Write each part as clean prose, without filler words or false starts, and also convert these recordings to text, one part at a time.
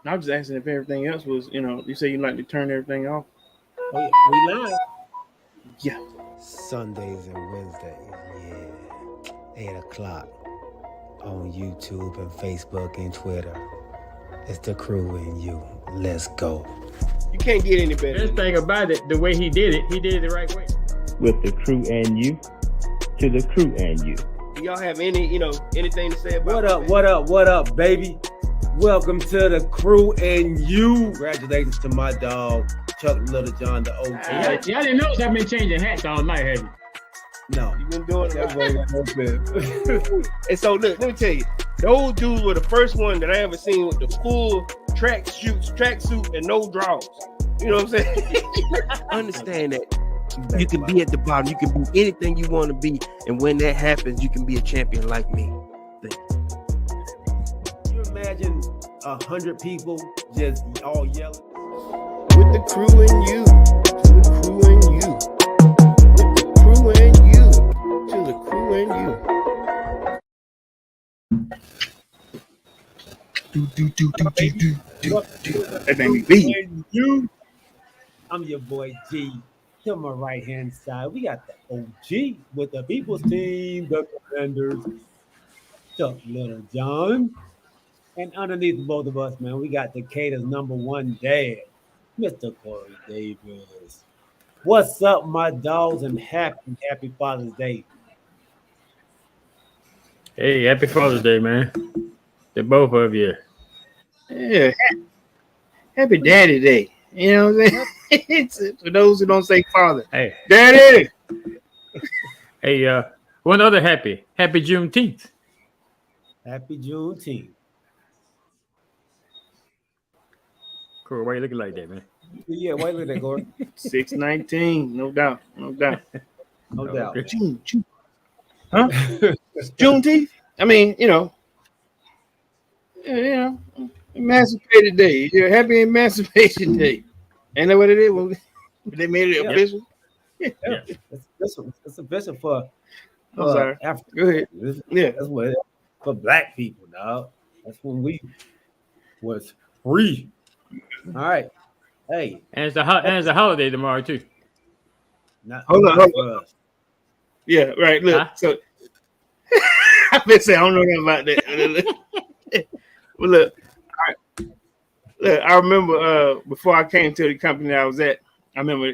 I was just asking if everything else was, you say you like to turn everything off. Oh yeah, we live. Yeah. Sundays and Wednesdays, yeah. 8 o'clock on YouTube and Facebook and Twitter. It's the crew and you. Let's go. You can't get any better. Best thing about it, the way he did it the right way. With the crew and you, to the crew and you. Do y'all have anything to say about What up, baby? Welcome to the crew and you. Congratulations to my dog, Chuck Little John, the OG. Y'all didn't know I've been changing hats all night, have you? No. You've been doing that. And so look, let me tell you, those dudes were the first one that I ever seen with the full tracksuit and no drawers. You know what I'm saying? Understand that you can be at the bottom, you can be anything you want to be, and when that happens, you can be a champion like me. Can you imagine 100 people just all yelling? With the crew and you, to the crew and you. With the crew and you, to the crew and you. That made me beat. I'm your boy G. To my right hand side, we got the OG with the people's team, the Commanders, Chuck Little John. And underneath both of us, man, we got Decatur's number one dad, Mr. Corey Davis. What's up, my dogs, and happy Father's Day. Hey, happy Father's Day, man. To both of you. Yeah. Happy Daddy Day. You know what I'm saying? It's for those who don't say father. Hey. Daddy. Hey, one other happy Juneteenth. Happy Juneteenth. Cool, why you looking like that, man? Yeah, why look at that, Corey? 619, no doubt. No doubt. Okay. June. Huh? Juneteenth? I mean, Emancipated Day. Yeah, happy Emancipation Day. Ain't that what it is? When they made it official? Yeah. It's official for I'm sorry. Africa. Go ahead. Yeah. That's what it is. For black people, dog. That's when we was free. All right. Hey. And it's a holiday tomorrow too. Hold on. For us. Yeah, right. Look, so I've been saying I don't know nothing about that. Well, look, I remember before I came to the company I was at, I remember,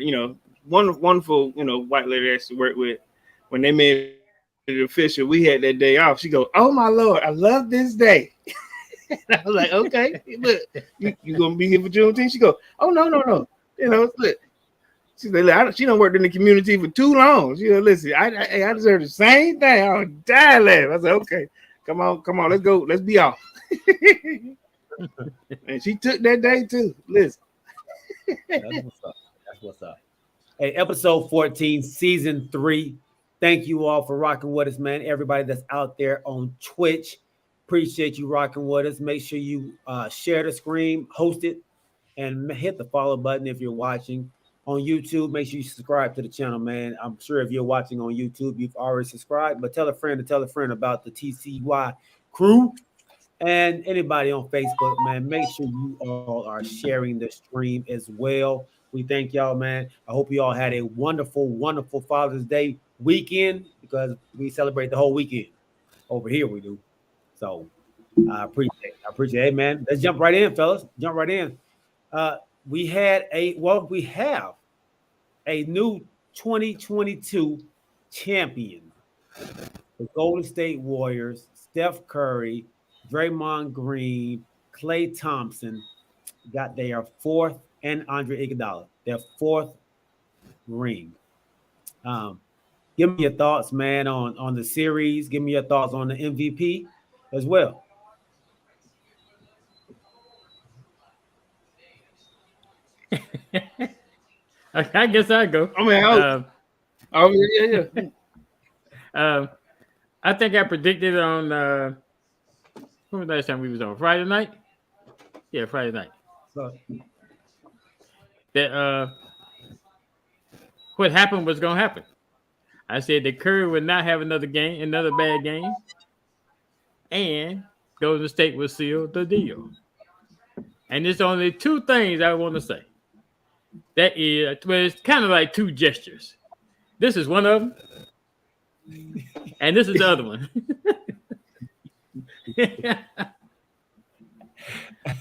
wonderful, white lady I used to work with, when they made it official, we had that day off. She goes, "Oh my Lord, I love this day." And I was like, "Okay, look, you gonna be here for Juneteenth?" She goes, "Oh no. Look." She's like, she done worked in the community for too long. She listen, I deserve the same thing. I was dying laughing. I said, "Okay, come on, let's go, let's be off." And she took that day too. Listen. That's what's up. Hey, episode 14, season 3. Thank you all for rocking with us, man. Everybody that's out there on Twitch, appreciate you rocking with us. Make sure you share the screen, host it, and hit the follow button if you're watching on YouTube. Make sure you subscribe to the channel, man. I'm sure if you're watching on YouTube, you've already subscribed, but tell a friend about the TCY crew. And anybody on Facebook, man, make sure you all are sharing the stream as well. We thank y'all, man. I hope you all had a wonderful, wonderful Father's Day weekend, because we celebrate the whole weekend over here. We do. So I appreciate it. Hey, man, let's jump right in, fellas. Jump right in. We have a new 2022 champion. The Golden State Warriors, Steph Curry, Draymond Green, Klay Thompson got their fourth, and Andre Iguodala, their fourth ring. Give me your thoughts, man, on the series. Give me your thoughts on the MVP as well. I guess I'll go. I mean, yeah. I think I predicted on when was the last time we was on? Friday night? Yeah, Friday night. So, that what happened was gonna happen. I said that Curry would not have another bad game, and Golden State would seal the deal. And there's only two things I want to say. That is, well, it's kind of like two gestures. This is one of them, and this is the other one.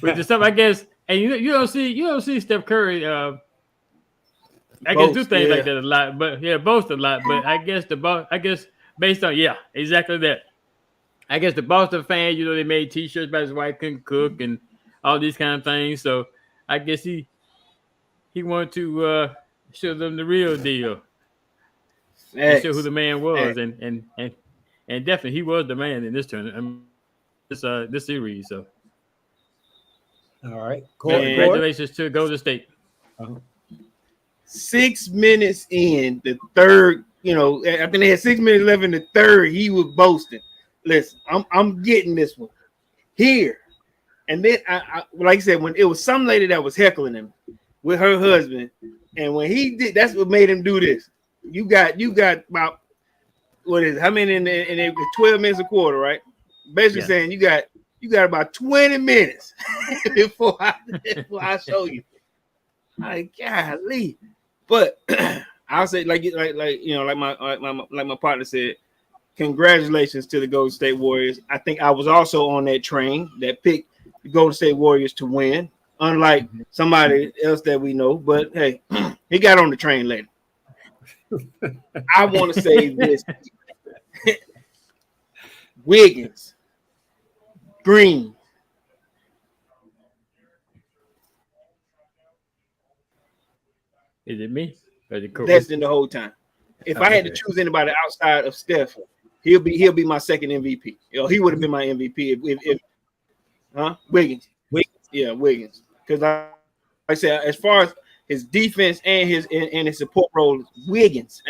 Which is something, I guess, and you don't see Steph Curry. I guess do things like that a lot, but boast a lot. But I guess based on exactly that. I guess the Boston fans, they made T-shirts about his wife couldn't cook and all these kind of things. So I guess he wanted to show them the real deal, and show who the man was, and definitely he was the man in this tournament, this series. So, all right, congratulations to Golden State. 6 minutes in the third, I think they had 6 minutes left in the third. He was boasting. Listen, I'm getting this one here, and then I like I said, when it was some lady that was heckling him with her husband, and when he did, that's what made him do this. You got about how many in the 12 minutes a quarter, right? Basically saying you got about 20 minutes before I show you. Like, golly. But I'll say like my partner said, congratulations to the Golden State Warriors. I think I was also on that train that picked the Golden State Warriors to win, unlike somebody else that we know. But hey, he got on the train later. I want to say this. Wiggins, Green. Is it me? That's in the whole time. If I had to choose anybody outside of Steph, he'll be my second MVP. He would have been my MVP if Wiggins. Yeah, Wiggins. Because like I said, as far as his defense and his support role, Wiggins.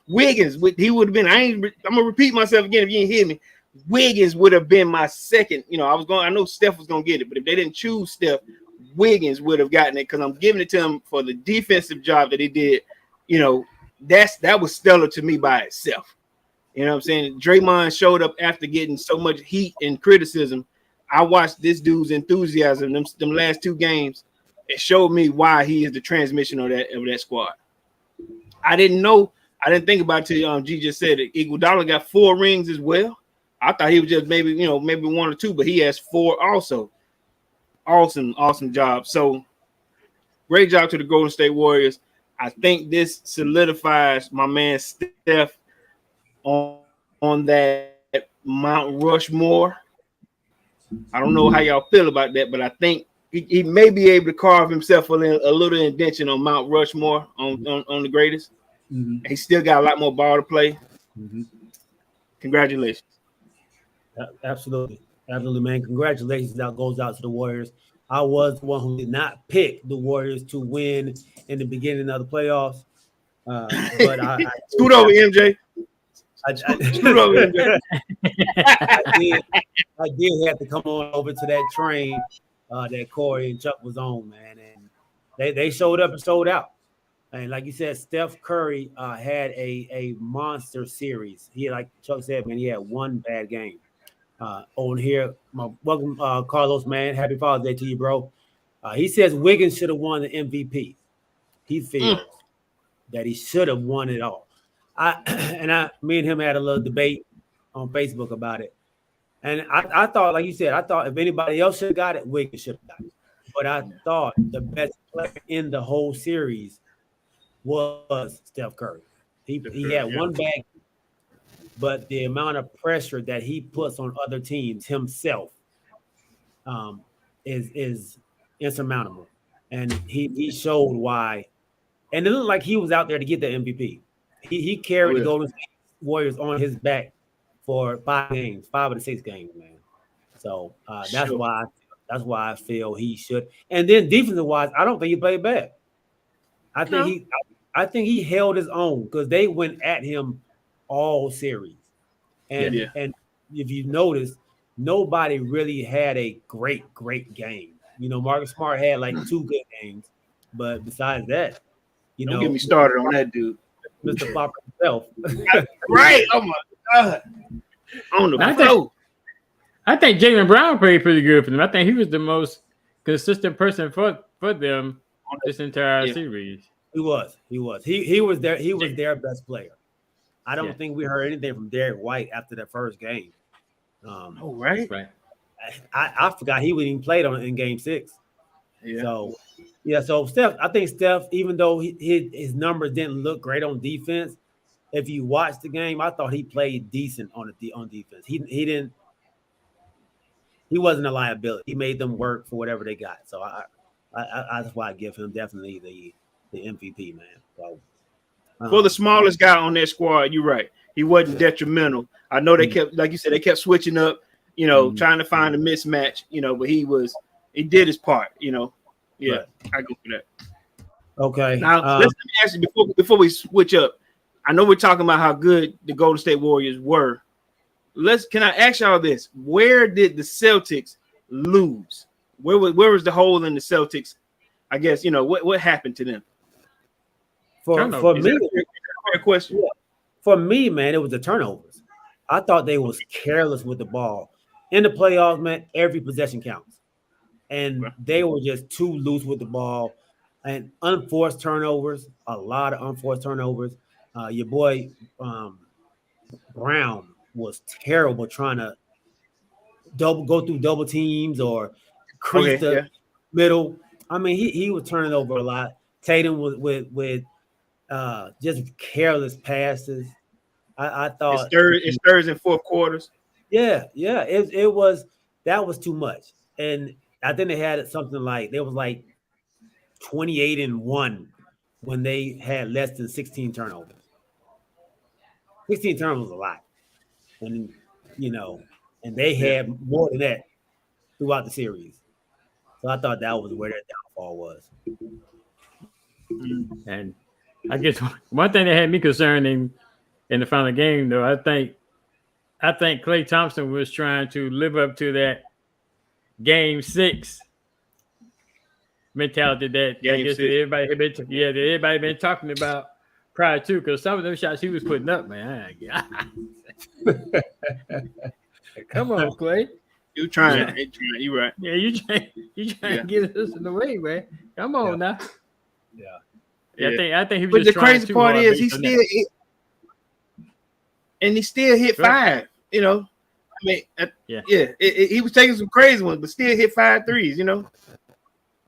Wiggins. He would have been. I'm gonna repeat myself again if you didn't hear me. Wiggins would have been my second. I know Steph was gonna get it, but if they didn't choose Steph, Wiggins would have gotten it because I'm giving it to him for the defensive job that he did. That was stellar to me by itself. You know what I'm saying? Draymond showed up after getting so much heat and criticism. I watched this dude's enthusiasm them last two games. It showed me why he is the transmission of that squad. I didn't think about it till G just said it. Iguodala got 4 rings as well. I thought he was just maybe 1 or 2, but he has 4 also. Awesome job. So great job to the Golden State Warriors. I think this solidifies my man Steph on that Mount Rushmore. I don't know how y'all feel about that, but I think he may be able to carve himself a little indentation on Mount Rushmore on the greatest. Mm-hmm. He still got a lot more ball to play. Mm-hmm. Congratulations. Absolutely, man. Congratulations. That goes out to the Warriors. I was the one who did not pick the Warriors to win in the beginning of the playoffs. But I scoot over, MJ. Scoot over, MJ. I did have to come on over to that train that Corey and Chuck was on, man. And they showed up and sold out. And like you said, Steph Curry had a monster series. He, like Chuck said, man, he had one bad game. On here, welcome, Carlos, man. Happy Father's Day to you, bro. He says Wiggins should have won the MVP. He feels that he should have won it all. Me and him had a little debate on Facebook about it. And I thought, like you said, if anybody else should have got it, Wiggins should have got it. But I thought the best player in the whole series was Steph Curry. He had one bad, but the amount of pressure that he puts on other teams himself is insurmountable. And he showed why. And it looked like he was out there to get the MVP. He carried the Golden State Warriors on his back for 5 of the 6 games, man. So that's why I feel he should. And then defensive wise, I don't think he played bad. I think he held his own because they went at him all series. And if you notice, nobody really had a great game. Marcus Smart had like 2 good games, but besides that, don't get me started on that dude, Mr. Flopper himself. Right? Oh my God! On the floor. I think Jaylen Brown played pretty good for them. I think he was the most consistent person for them this entire series. He was. He was there. He was their best player. I don't think we heard anything from Derek White after that first game. Right. I forgot he would even played in Game 6. Yeah. So Steph, I think Steph, even though his numbers didn't look great on defense, if you watch the game, I thought he played decent on defense. He didn't. He wasn't a liability. He made them work for whatever they got. So I that's why I give him definitely the MVP, man. So, for the smallest guy on their squad, you're right. He wasn't detrimental. I know they kept, like you said, they kept switching up, trying to find a mismatch, but he did his part, Yeah, right. I go for that. Okay. Now, let me ask you before we switch up. I know we're talking about how good the Golden State Warriors were. Can I ask y'all this? Where did the Celtics lose? Where was the hole in the Celtics? I guess, what happened to them? For me, question. Yeah. For me, man, it was the turnovers. I thought they was careless with the ball. In the playoffs, man, every possession counts. And they were just too loose with the ball. And unforced turnovers, a lot of unforced turnovers. Your boy Brown was terrible trying to go through double teams or crease the middle. I mean, he was turning over a lot. Tatum was with just careless passes. I thought it stirs in fourth quarters. Yeah, it was too much. And I think they had something like 28-1 when they had less than 16 turnovers. 16 turnovers was a lot. And and they had more than that throughout the series. So I thought that was where their downfall was. And I guess one thing that had me concerned in the final game, though, I think Klay Thompson was trying to live up to that Game 6 mentality that everybody been talking about prior to, because some of them shots he was putting up, man. Come on, Klay. You trying? You right? Yeah, you trying to get us in the way, man. Come on now. Yeah. I think he was. But just the crazy part is he still hit 5. I mean, he was taking some crazy ones, but still hit 5 threes.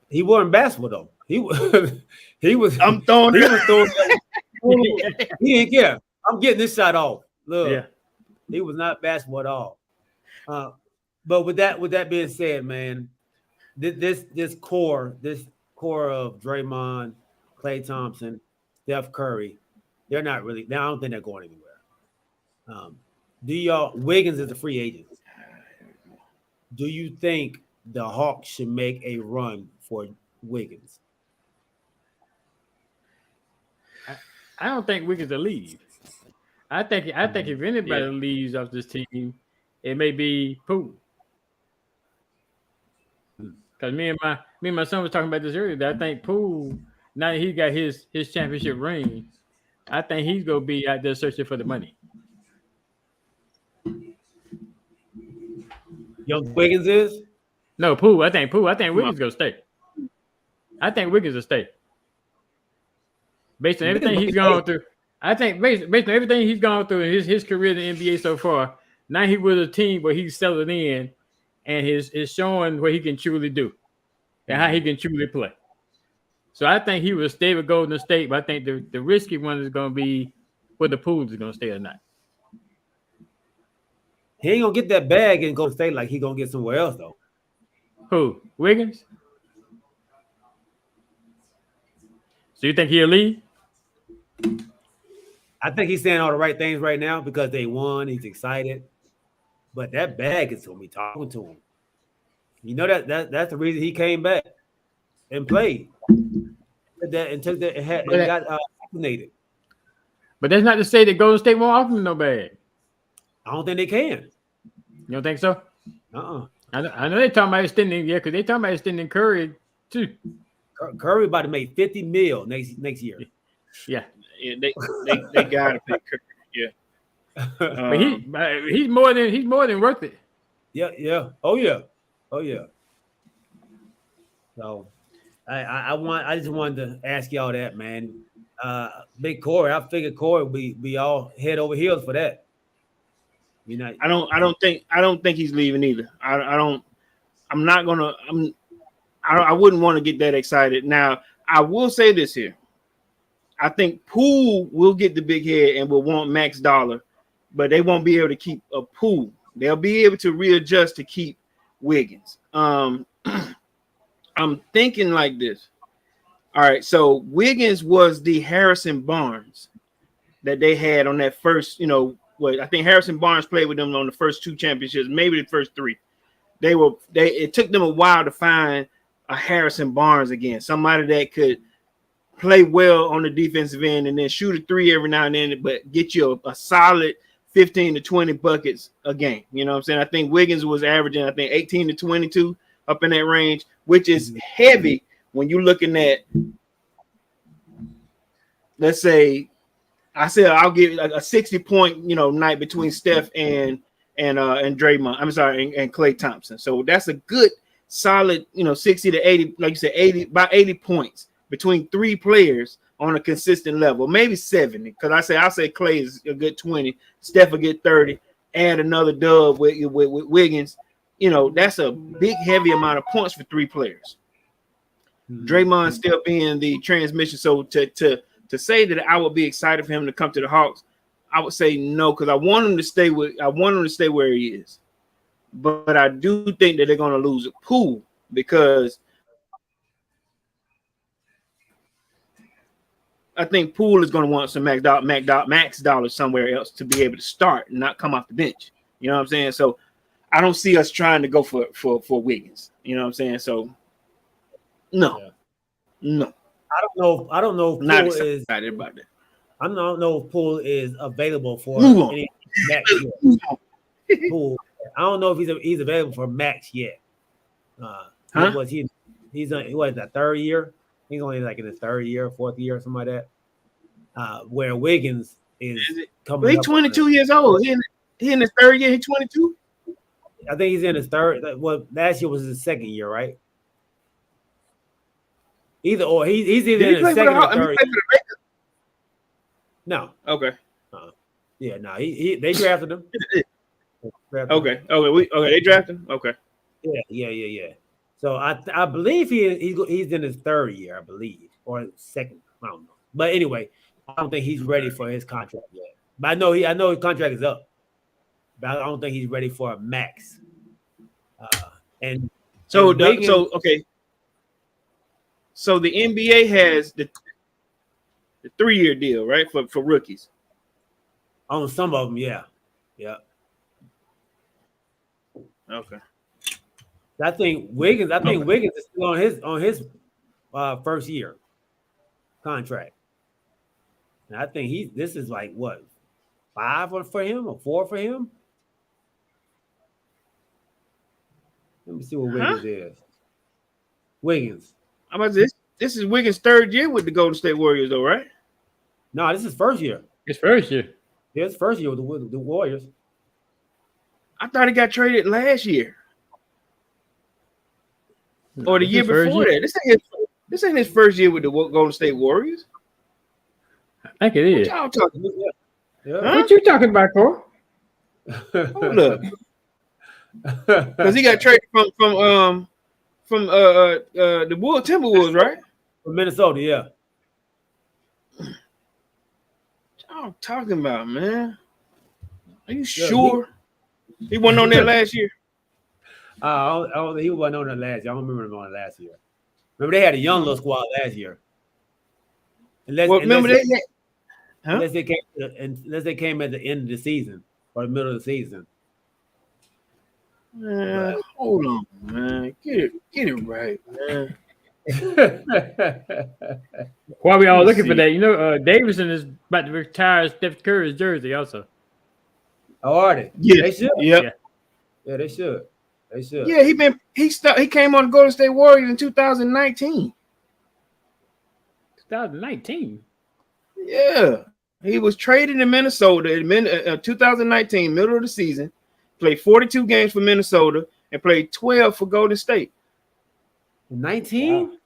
He wasn't basketball though. He was. I'm throwing. He was throwing. He didn't care. I'm getting this shot off. Look, he was not basketball at all. But with that being said, man, this core of Draymond, Klay Thompson, Steph Curry, they're not really. I don't think they're going anywhere. Wiggins is a free agent. Do you think the Hawks should make a run for Wiggins? I don't think Wiggins will leave. I think if anybody leaves off this team, it may be Poole. Because me and my son was talking about this earlier. That I think Poole, now that he got his championship ring, I think he's gonna be out there searching for the money. Young Wiggins is? No, Poole. I think Wiggins gonna stay. I think Wiggins will stay. Based on everything he's gone through. I think based on everything he's gone through in his career in the NBA so far, now he with a team where he's settling in and is showing what he can truly do and how he can truly play. So I think he will stay with Golden State, but I think the risky one is going to be whether Poole is going to stay or not. He ain't going to get that bag and Golden State like he going to get somewhere else, though. Who? Wiggins? So you think he'll leave? I think he's saying all the right things right now because they won. He's excited. But that bag is going to be talking to him. You know that's the reason he came back and played. And got vaccinated. But that's not to say that Golden State won't offer him no bag. I don't think they can. You don't think so? I know they're talking about extending, because they're talking about extending Curry too. Curry about to make $50 million next year. Yeah, they got to pay Curry. Yeah, but he's more than worth it. Yeah. Oh yeah. So I just wanted to ask y'all that, man. Big Corey, I figured Corey would be all head over heels for that. You know, I don't think he's leaving either. I wouldn't want to get that excited. Now, I will say this here. I think Poole will get the big head and will want max dollar, but they won't be able to keep a Poole. They'll be able to readjust to keep Wiggins. I'm thinking like this. All right, so Wiggins was the Harrison Barnes that they had on that first, I think Harrison Barnes played with them on the first 2 championships, maybe the first 3. It took them a while to find a Harrison Barnes again, somebody that could play well on the defensive end and then shoot a 3 every now and then, but get you a solid 15 to 20 buckets a game. You know what I'm saying? I think Wiggins was averaging, 18 to 22 up in that range, which is heavy when you're looking at, let's say, I'll give a 60-point, night between Steph and Draymond. I'm sorry, and Klay Thompson. So that's a good, solid, 60 to 80, like you said, about 80 points between 3 players on a consistent level, maybe 70. Because I'll say Klay is a good 20, Steph will get 30, add another dub with Wiggins. That's a big, heavy amount of points for 3 players. Draymond still being the transmission. So to say that I would be excited for him to come to the Hawks, I would say no, because I want him to stay where he is. But I do think that they're going to lose a Poole because I think Poole is going to want some max dollars somewhere else to be able to start and not come off the bench. You know what I'm saying? So I don't see us trying to go for Wiggins. You know what I'm saying? So no. I don't know if Not Poole excited about that. I don't know if Poole is available for any max yet. Poole, I don't know if he's available for max yet. He's on what is that 3rd year? He's only like in his 3rd year, 4th year, something like that. Where Wiggins is coming. He's 22 years old. He in his 3rd year. He's 22. I think he's in his 3rd. Well, last year was his 2nd year, right? He's either in his 2nd or 3rd. No. Okay. Yeah. No. They drafted him. Okay. They drafted him. Okay. Yeah. So I believe he's in his 3rd year, I believe, or 2nd. I don't know. But anyway, I don't think he's ready for his contract yet. But I know his contract is up. But I don't think he's ready for a max. So the NBA has the 3-year deal, right, for rookies. On some of them, yeah. Okay. I think Wiggins is still on his first year contract. And I think this is like what, 5 for him or 4 for him? Let me see what Wiggins is. Wiggins. How about this? This is Wiggins' 3rd year with the Golden State Warriors, though, right? No, this is first year. His first year. Yeah, it's first year with the Warriors. I thought he got traded last year. Or the year before that. This ain't his first year with the Golden State Warriors. I think it is. What y'all talking about? Yeah. Huh? What you talking about, Cole? Hold up. Because he got traded from the Timberwolves, right? From Minnesota, yeah. What y'all talking about, man? Are you sure? He wasn't on there last year. He wasn't on that last year. I don't remember him on last year. Remember they had a young little squad last year. Unless they came at the end of the season or the middle of the season. Hold on, man. Get it right, man. While we all looking for that, Davidson is about to retire Steph Curry's jersey also. Oh, are they? Yeah, they should. Yep. Yeah, they should. They should. Yeah, he came on the Golden State Warriors in 2019. 2019. Yeah, he was traded in Minnesota in 2019, middle of the season. Played 42 games for Minnesota and played 12 for Golden State. 19?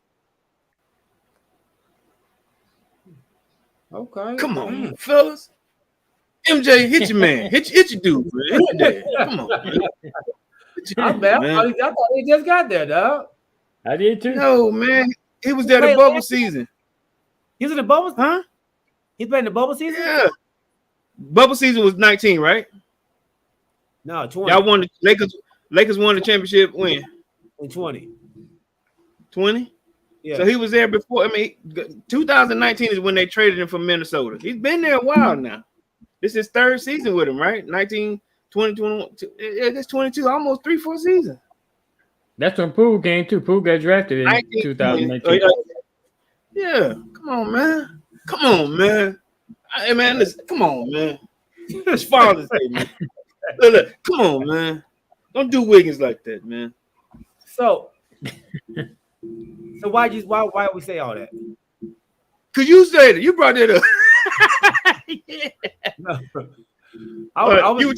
Wow. Okay. Come on, fellas. MJ, hit your man. Hit your dude, man. Hit your dad. Come on, man. I thought he just got there, dog. I did too. No, man. He was there the bubble season. He was in the bubble? Huh? He played in the bubble season? Yeah. Bubble season was 19, right? No, 20. Y'all won the Lakers won the championship when? In 20. 20? Yeah. So he was there before. I mean, 2019 is when they traded him from Minnesota. He's been there a while now. This is his third season with him, right? 19, 20, 21. It's 22, almost 3-4 seasons. That's when Poole came too. Poole got drafted in 2019. Yeah, come on, man. Come on, man. Hey, man, listen, come on, man. It's Father's Day, man. Look, come on, man. Don't do Wiggins like that, man. So why we say all that? Cause you said it. You brought it up. Yeah. No. You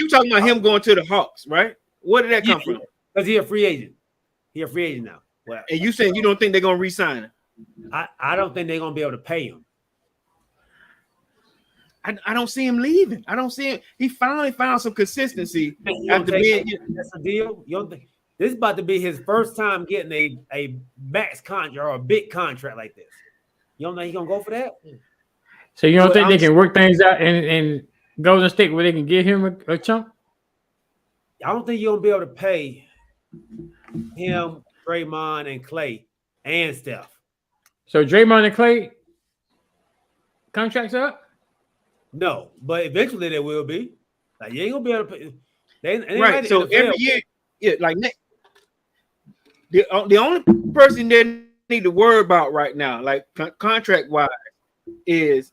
talking about him going to the Hawks, right? Where did that come from? Because he's a free agent. He's a free agent now. Well, and you saying you don't think they're gonna re-sign him? I don't think they're gonna be able to pay him. I don't see him leaving. I don't see him. He finally found some consistency after being. That's a deal. You don't think this is about to be his first time getting a max contract or a big contract like this? You don't think he's gonna go for that? So you don't think they can work things out and Golden State where they can give him a chunk? I don't think you're gonna be able to pay him, Draymond, and Clay, and Steph. So Draymond and Clay contracts up? No, but eventually they will be. Like you ain't gonna be able to pay. They right. So every year, yeah, like the only person they need to worry about right now, like contract wise, is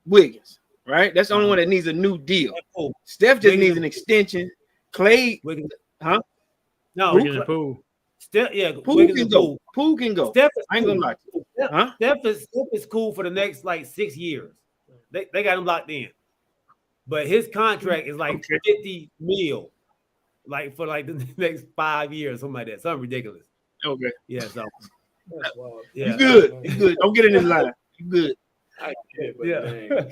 Wiggins. Right. That's the only one that needs a new deal. Steph just needs an extension. Clay, Wiggins. Huh? No, Wiggins and Poole. Steph, yeah, Poole can go. Poole can go. Steph I ain't gonna lie. Huh? Steph is cool for the next like 6 years. They got him locked in, but his contract is like 50 mil, like for like the next 5 years, something like that, something ridiculous. Okay. Yeah. So yeah. You good? You good? Don't get in this line. You good? Yeah.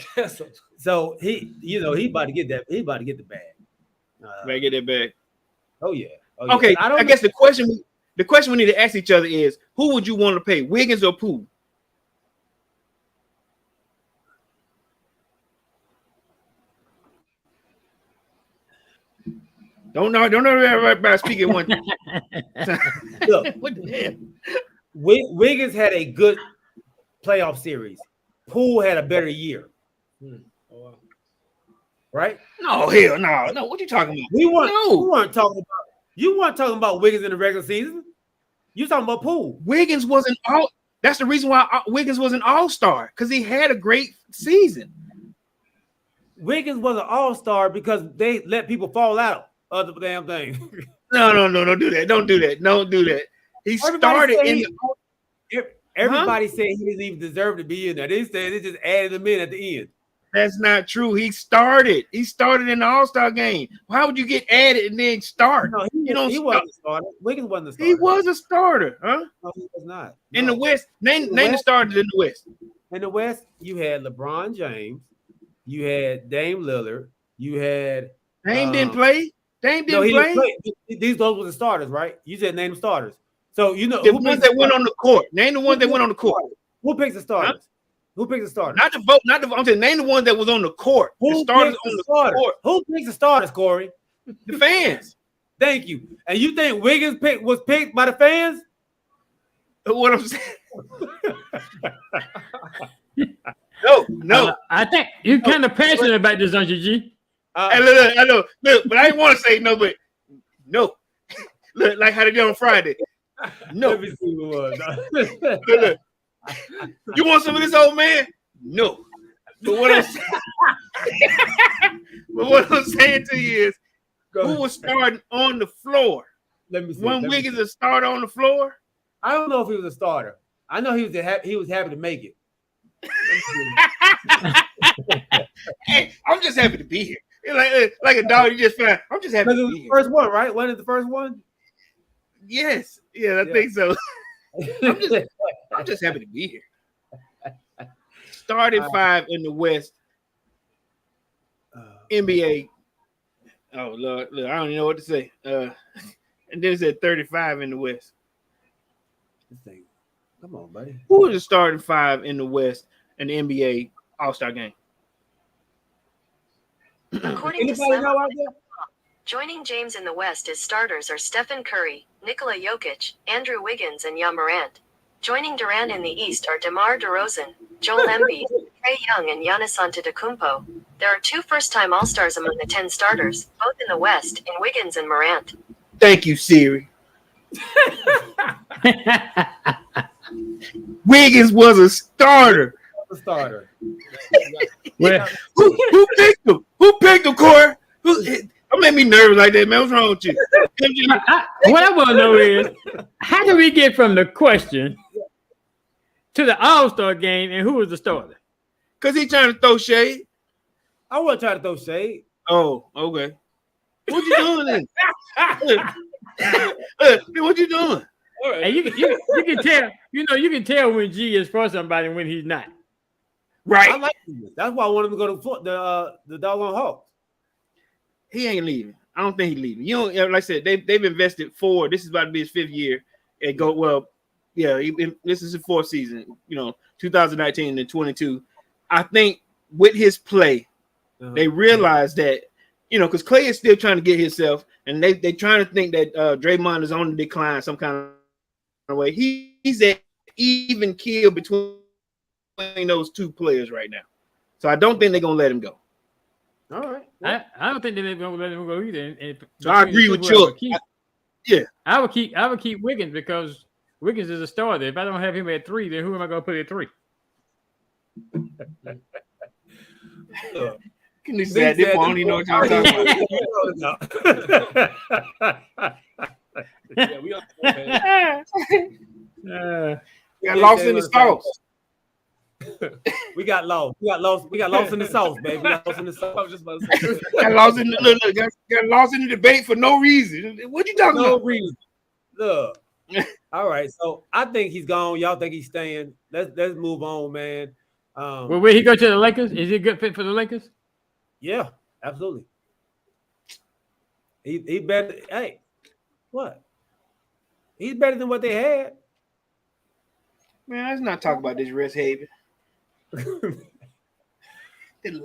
So he about to get that. He about to get the bag. Better get that bag. Oh yeah. Okay. I guess the question we need to ask each other is, who would you want to pay, Wiggins or Poole? Don't know everybody speaking one time. Look, what the hell? Wiggins had a good playoff series. Poole had a better year. Right? No, hell no. What you talking about? You weren't talking about Wiggins in the regular season. You talking about Poole. Wiggins wasn't all. That's the reason why Wiggins was an all-star, because he had a great season. Wiggins was an all-star because they let people fall out of the damn thing. No, don't do that. Don't do that. He started in everybody said he didn't even deserve to be in there. They said they just added him in at the end. That's not true. He started in the All-Star game. Why would you get added and then start? No, he wasn't a starter. Wiggins wasn't a starter. He was a starter, huh? No, he was not. In the West, name the starters in the West. In the West, you had LeBron James, you had Dame Lillard, you had Dame didn't play. Dame didn't play. Those were the starters, right? You said name the starters. So you know the ones that went on the court. Name the ones that went on the court. Who picks the starters? Huh? Who picks the starters? Not the vote. I'm saying name the ones that was on the court. Who starters on the court? Who picks the starters, Corey? The fans. Thank you. And you think Wiggins was picked by the fans? What I'm saying. No. I think you're kind of passionate about this, aren't you, G? Hey, look, I know. Look, but I didn't want to say no, but no. Look, like how they did on Friday. No. Let me see who it was. Look. You want some of this, old man? No. But what I'm saying to you is, who was starting on the floor? Let me see. When Wiggins a starter on the floor? I don't know if he was a starter. I know he was happy to make it. Hey, I'm just happy to be here. Like a dog you just found. I'm just happy to be here. First one, right? Wasn't it the first one? Yes, yeah, I think so. I'm just happy to be here. Starting 5 in the West. NBA. Oh Lord, look, I don't even know what to say. And then it said 35 in the West. Come on, buddy. Who is the starting 5 in the West in the NBA All-Star game? According to Slam, joining James in the West as starters are Stephen Curry, Nikola Jokic, Andrew Wiggins, and Ja Morant. Joining Durant in the East are DeMar DeRozan, Joel Embiid, Trae Young, and Giannis Antetokounmpo. There are 2 first-time All-Stars among the 10 starters, both in the West, in Wiggins and Morant. Thank you, Siri. Wiggins was a starter. Well, who picked him? Who picked him, Corey? Don't make me nervous like that, man. What's wrong with you? What I want to know is, how do we get from the question to the All-Star game and who was the starter? Because he's trying to throw shade. I wasn't trying to throw shade. Oh, okay. What you doing then? What you doing? And you can tell, you can tell when G is for somebody and when he's not. Right. I like him. That's why I want him to go to the doggone Hawks. He ain't leaving. I don't think he's leaving. You know, like I said, they've invested 4. This is about to be his 5th year. And go well, yeah. This is his 4th season. 2019 and 22. I think with his play, they realized that because Clay is still trying to get himself, and they trying to think that Draymond is on the decline some kind of way. He's at even kill between those 2 players right now. So I don't think they're gonna let him go. All right. I don't think they're gonna let him go either. And so I agree with you. I would keep Wiggins because Wiggins is a starter. If I don't have him at 3, then who am I gonna put at 3? Can you say that? I don't even know what y'all talking about. Yeah, we got lost in the sauce. We got lost. We got lost in the sauce, baby. We got lost in the sauce. I was just about to say. got lost in the got lost in the debate for no reason. What you talking about? No reason. Look. All right. So I think he's gone. Y'all think he's staying. Let's move on, man. Well, will he go to the Lakers? Is he a good fit for the Lakers? Yeah, absolutely. He better. Hey, what? He's better than what they had. Man, let's not talk about this Rest Haven. All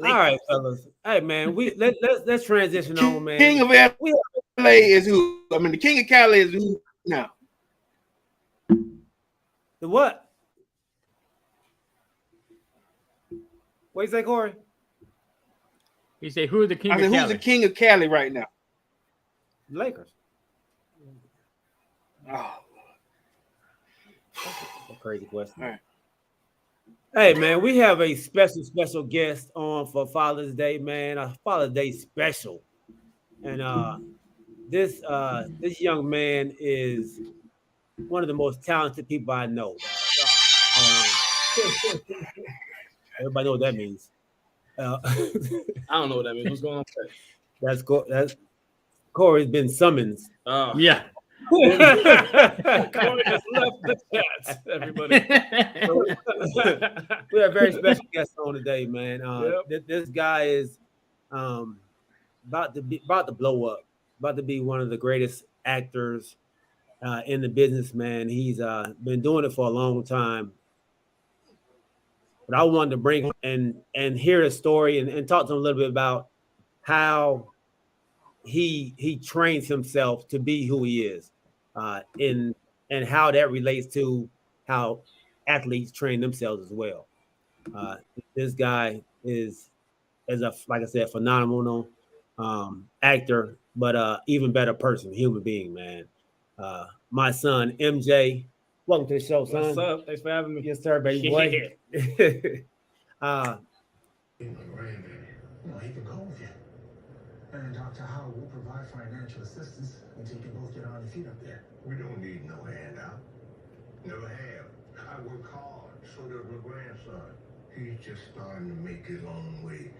right, fellas. Hey, man, let's transition on, man. King of LA is who? I mean, the King of Cali is who now? The what? What you say, Corey? He said, "Who's the King of Cali?" Who's the King of Cali right now? Lakers. Oh, that's a crazy question. All right. Hey, man, we have a special guest on for Father's Day, man. A Father's Day special, and this young man is one of the most talented people I know. Everybody know what that means. I don't know what that means. What's going on? That's Corey's been summoned. Yeah. Corey has left the chat, everybody. We have a very special guest on today, man. This guy is about to blow up, about to be one of the greatest actors in the business, man. He's been doing it for a long time. But I wanted to bring him and hear his story and talk to him a little bit about how he trains himself to be who he is, and how that relates to how athletes train themselves as well. This guy is like I said, phenomenal actor, but even better person, human being, man. My son MJ, welcome to the show, son. What's up? Thanks for having me. Yes, sir, baby boy. He can go with you. And Dr. Howard will provide financial assistance until you can both get on your feet up there. We don't need no handout. Never have. I work hard, so does my grandson. He's just starting to make his own way.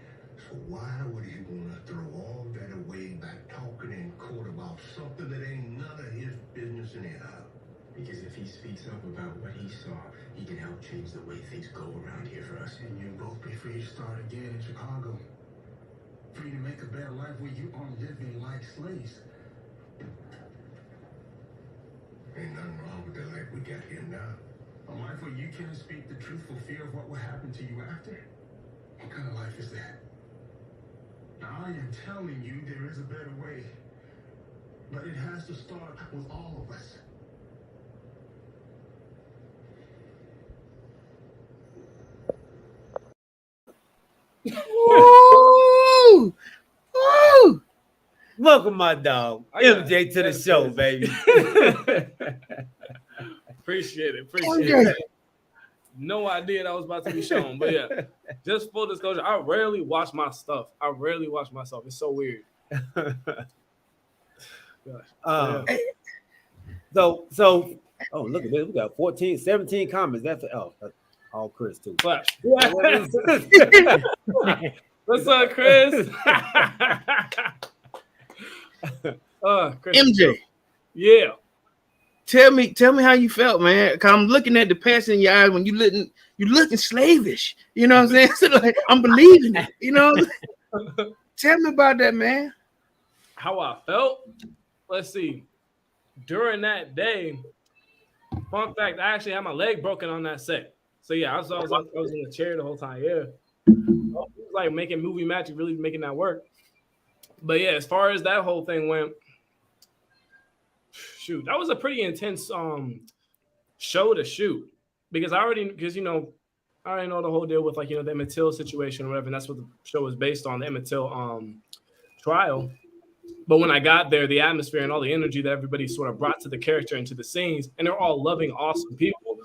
So why would he want to throw all that away by talking in court about something that ain't none of his business and he speaks up about what he saw, he can help change the way things go around here for us. And you'll both be free to start again in Chicago. Free to make a better life where you aren't living like slaves. Ain't nothing wrong with the life we got here now. A life where you can speak the truth for fear of what will happen to you after? What kind of life is that? Now, I am telling you there is a better way. But it has to start with all of us. Woo! Woo! Welcome, my dog, MJ, to the show, baby. Appreciate it. No idea that was about to be shown, but yeah, just full disclosure, I rarely watch my stuff. I rarely watch myself. It's so weird. So oh, look at this. We got 14, 17 comments. That's all Chris too. What's up, Chris? Chris? MJ. Yeah. Tell me how you felt, man. Cause I'm looking at the passion in your eyes when you looking slavish. You know what I'm saying? So like, I'm believing it. You know. Tell me about that, man. How I felt? Let's see. During that day, fun fact, I actually had my leg broken on that set. So yeah, I was in the chair the whole time. Yeah, it was like making movie magic, really making that work. But yeah, as far as that whole thing went, shoot, that was a pretty intense show to shoot because I already know the whole deal with like the Emmett Till situation or whatever, and that's what the show was based on, the Emmett Till trial. But when I got there, the atmosphere and all the energy that everybody sort of brought to the character and to the scenes, and they're all loving, awesome people.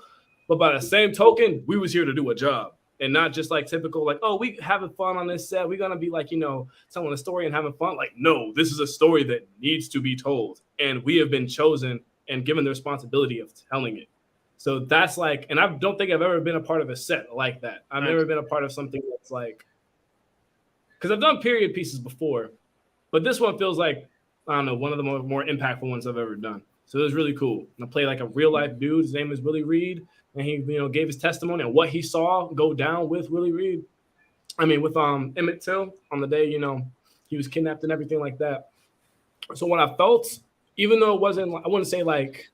But by the same token, we was here to do a job and not just like typical, like, oh, we having fun on this set. We're going to be like, telling a story and having fun. Like, no, this is a story that needs to be told. And we have been chosen and given the responsibility of telling it. So that's like, and I don't think I've ever been a part of a set like that. I've never been a part of something that's like, because I've done period pieces before. But this one feels like, I don't know, one of the more impactful ones I've ever done. So it was really cool. And I played like a real life dude. His name is Willie Reed. And he, gave his testimony on what he saw go down with Willie Reed. I mean, with Emmett Till on the day, he was kidnapped and everything like that. So what I felt, even though it wasn't, I wouldn't say like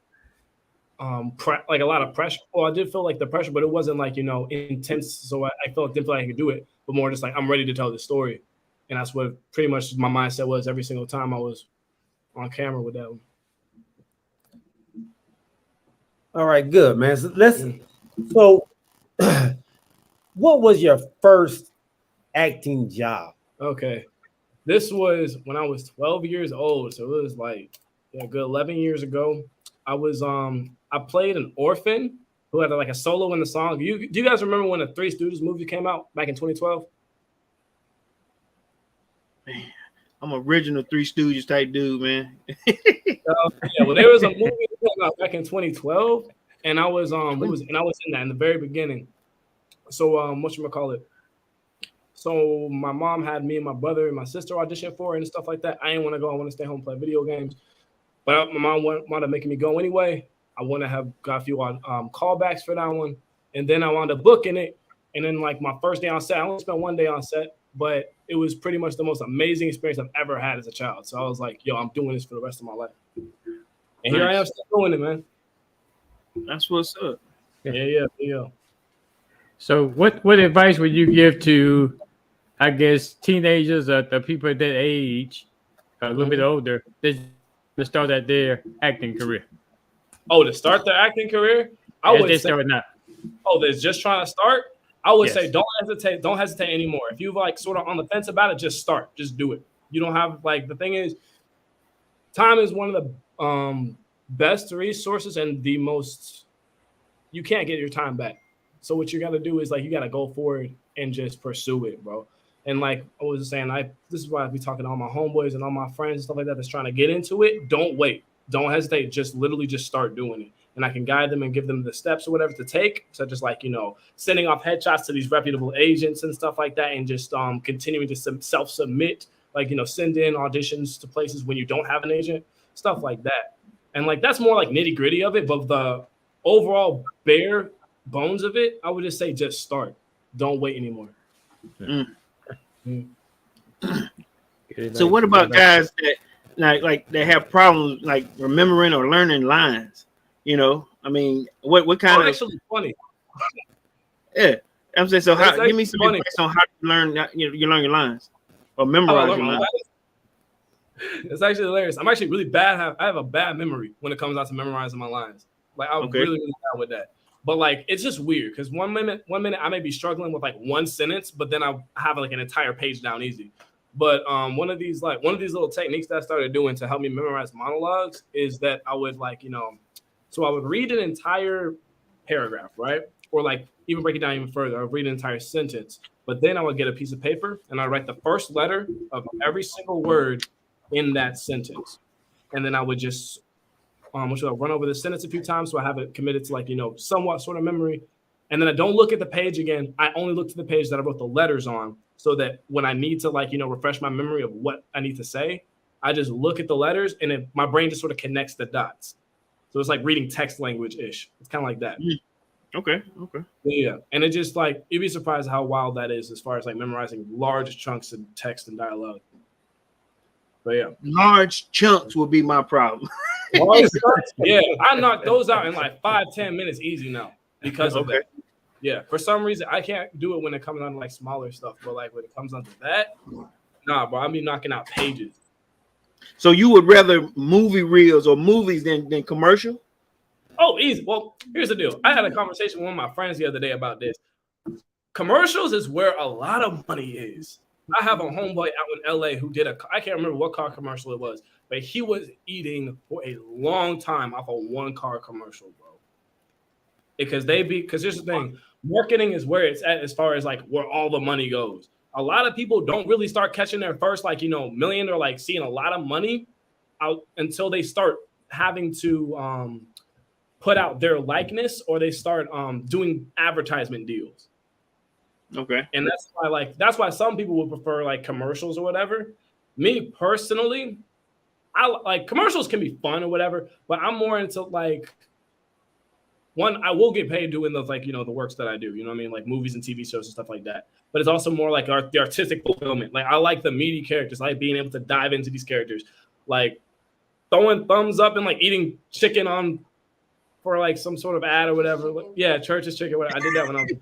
like a lot of pressure. Well, I did feel like the pressure, but it wasn't like, intense. So I didn't feel like I could do it, but more just like, I'm ready to tell the story. And that's what pretty much my mindset was every single time I was on camera with that one. All right, good, man. So what was your first acting job? Okay. This was when I was 12 years old. So it was like a good 11 years ago. I played an orphan who had like a solo in the song. Do you guys remember when the Three Stooges movie came out back in 2012? Man, I'm original Three Stooges type dude, man. Well, there was a movie that came out back in 2012, and I was I was in that in the very beginning. So whatchamacallit? So my mom had me and my brother and my sister audition for it and stuff like that. I didn't want to go. I want to stay home and play video games. But my mom wanted to make me go anyway. I want to have got a few callbacks for that one, and then I wound up booking it. And then like my first day on set, I only spent one day on set, but it was pretty much the most amazing experience I've ever had as a child. So I was like, yo, I'm doing this for the rest of my life. And here I am still doing it, man. That's what's up. Yeah. So what advice would you give to, I guess, teenagers or the people at that age, a little bit older, to start at their acting career? Oh, to start their acting career? They're just trying to start? I would say don't hesitate anymore. If you're like sort of on the fence about it, just start. Just do it. You don't have like, the thing is, time is one of the best resources and the most, you can't get your time back. So what you got to do is like, you got to go forward and just pursue it, bro. And like I was saying, this is why I be talking to all my homeboys and all my friends and stuff like that that's trying to get into it. Don't wait. Don't hesitate. Just literally just start doing it. And I can guide them and give them the steps or whatever to take, such as like, sending off headshots to these reputable agents and stuff like that, and just continuing to self-submit, like, send in auditions to places when you don't have an agent, stuff like that. And like, that's more like nitty gritty of it. But overall bare bones of it, I would just say just start. Don't wait anymore. So what about guys that like they have problems like remembering or learning lines? You know, I mean, what kind of actually funny? Yeah, I'm saying so. How give me some advice on how to learn? You learn your lines or memorize your lines. It's actually hilarious. I'm actually really bad. I have a bad memory when it comes out to memorizing my lines. Like I'm really bad with that. But like it's just weird because one minute I may be struggling with like one sentence, but then I have like an entire page down easy. But one of these little techniques that I started doing to help me memorize monologues is that I would so I would read an entire paragraph, right? Or like even break it down even further. I would read an entire sentence, but then I would get a piece of paper and I write the first letter of every single word in that sentence. And then I would just run over the sentence a few times so I have it committed to somewhat sort of memory. And then I don't look at the page again. I only look to the page that I wrote the letters on so that when I need to refresh my memory of what I need to say, I just look at the letters and my brain just sort of connects the dots. So it's like reading text language-ish. It's kind of like that. Okay. Yeah. And it just you'd be surprised how wild that is as far as memorizing large chunks of text and dialogue. But yeah. Large chunks will be my problem. Yeah, I knock those out in 5-10 minutes easy now because of that. Yeah, for some reason I can't do it when it comes on to smaller stuff, but when it comes onto that, nah, bro, I be knocking out pages. So you would rather movie reels or movies than commercial? Oh, easy. Well, here's the deal. I had a conversation with one of my friends the other day about this. Commercials is where a lot of money is. I have a homeboy out in LA who did I can't remember what car commercial it was, but he was eating for a long time off a one car commercial, bro. Because here's the thing, marketing is where it's at as far as where all the money goes. A lot of people don't really start catching their first million or seeing a lot of money out until they start having to put out their likeness or they start doing advertisement deals. Okay. And that's why some people would prefer commercials or whatever. Me personally, I commercials can be fun or whatever, but I'm more into one, I will get paid doing those the works that I do, you know what I mean? Like movies and TV shows and stuff like that. But it's also more the artistic fulfillment. I like the meaty characters. I like being able to dive into these characters. Throwing thumbs up and eating chicken on for some sort of ad or whatever. Yeah, Church's chicken. I did that when I was a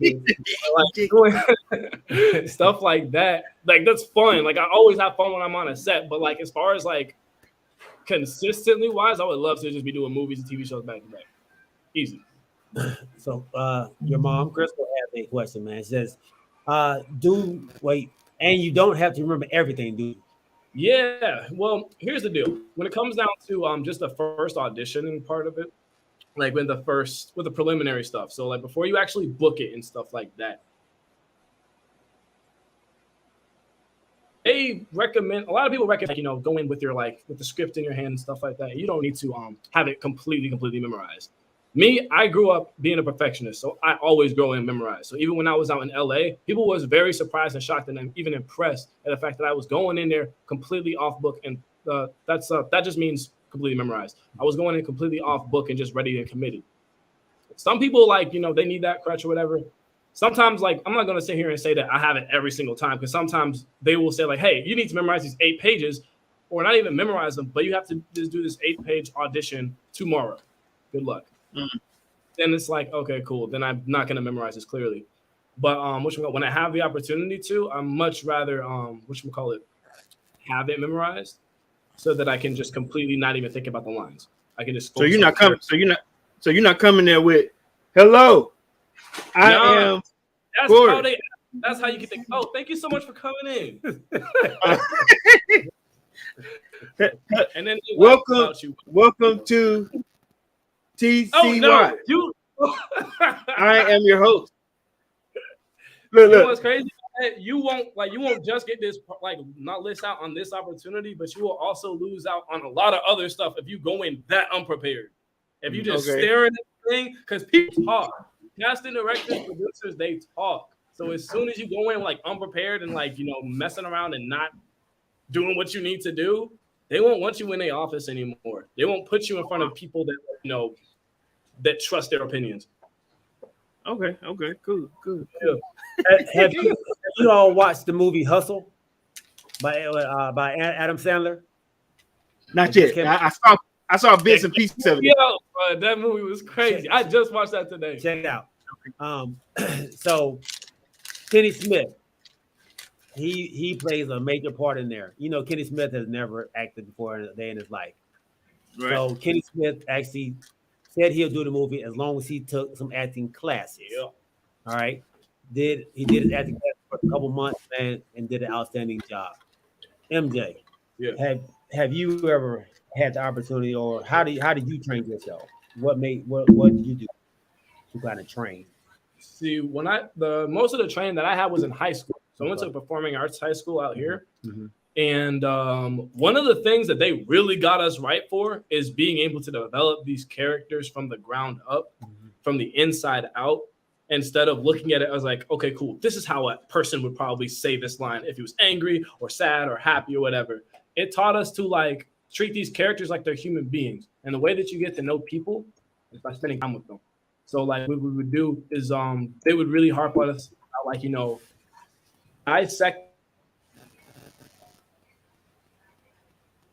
kid. Stuff like that. That's fun. I always have fun when I'm on a set. But as far as consistently wise, I would love to just be doing movies and TV shows back to back. Easy. So your mom, Crystal, has a question, man. It says, and you don't have to remember everything, do you? Yeah. Well, here's the deal. When it comes down to just the first auditioning part of it, with the preliminary stuff. So before you actually book it and stuff like that, a lot of people recommend go in with your with the script in your hand and stuff like that. You don't need to have it completely memorized. Me, I grew up being a perfectionist, so I always go in and memorize. So even when I was out in LA, people was very surprised and shocked and even impressed at the fact that I was going in there completely off book, and that just means completely memorized. I was going in completely off book and just ready and committed. Some people they need that crutch or whatever. Sometimes I'm not going to sit here and say that I have it every single time, because sometimes they will say hey, you need to memorize these 8 pages, or not even memorize them, but you have to just do this 8-page audition tomorrow. Good luck. Then it's okay, cool. Then I'm not going to memorize this clearly. But when I have the opportunity to, I'm much rather have it memorized so that I can just completely not even think about the lines. I can just. So you're not coming. So you're not coming there with, "Hello, I am." That's how you can think. Oh, thank you so much for coming in. And then welcome to TCY. Oh no, you. I am your host. Look. You know what's crazy? You won't just get this not list out on this opportunity, but you will also lose out on a lot of other stuff if you go in that unprepared. If you just stare at the thing, because people talk. Casting directors, producers, they talk. So as soon as you go in unprepared and messing around and not doing what you need to do, they won't want you in their office anymore. They won't put you in front of people that that trust their opinions. Okay, cool. Yeah. Have you all watched the movie Hustle by Adam Sandler? Not yet. I saw bits and pieces of it. Yo, that movie was crazy. I just watched that today. Check it out. So Kenny Smith, he plays a major part in there. You know, Kenny Smith has never acted before in a day in his life. Right. So Kenny Smith actually said he'll do the movie as long as he took some acting classes. Yeah. All right. He did his acting class for a couple months, man, and did an outstanding job. MJ, have you ever had the opportunity, or how did you train yourself? What did you do to kind of train? See, most of the training that I had was in high school. So I went to a performing arts high school out here. Mm-hmm. And one of the things that they really got us right for is being able to develop these characters from the ground up, from the inside out, instead of looking at it as like, okay, cool, this is how a person would probably say this line if he was angry or sad or happy or whatever. It taught us to like treat these characters like they're human beings. And the way that you get to know people is by spending time with them. So like what we would do is they would really harp on us about, like, you know, dissect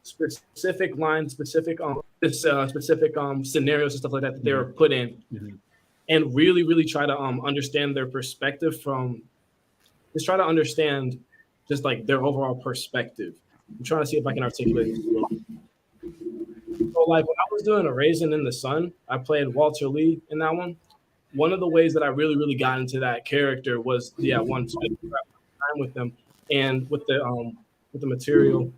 specific lines, specific scenarios and stuff like that they were put in, and really, really try to understand their perspective just try to understand just like their overall perspective. I'm trying to see if I can articulate it. So like when I was doing A Raisin in the Sun, I played Walter Lee in that one. One of the ways that I really, really got into that character was one spending time with them and with the material,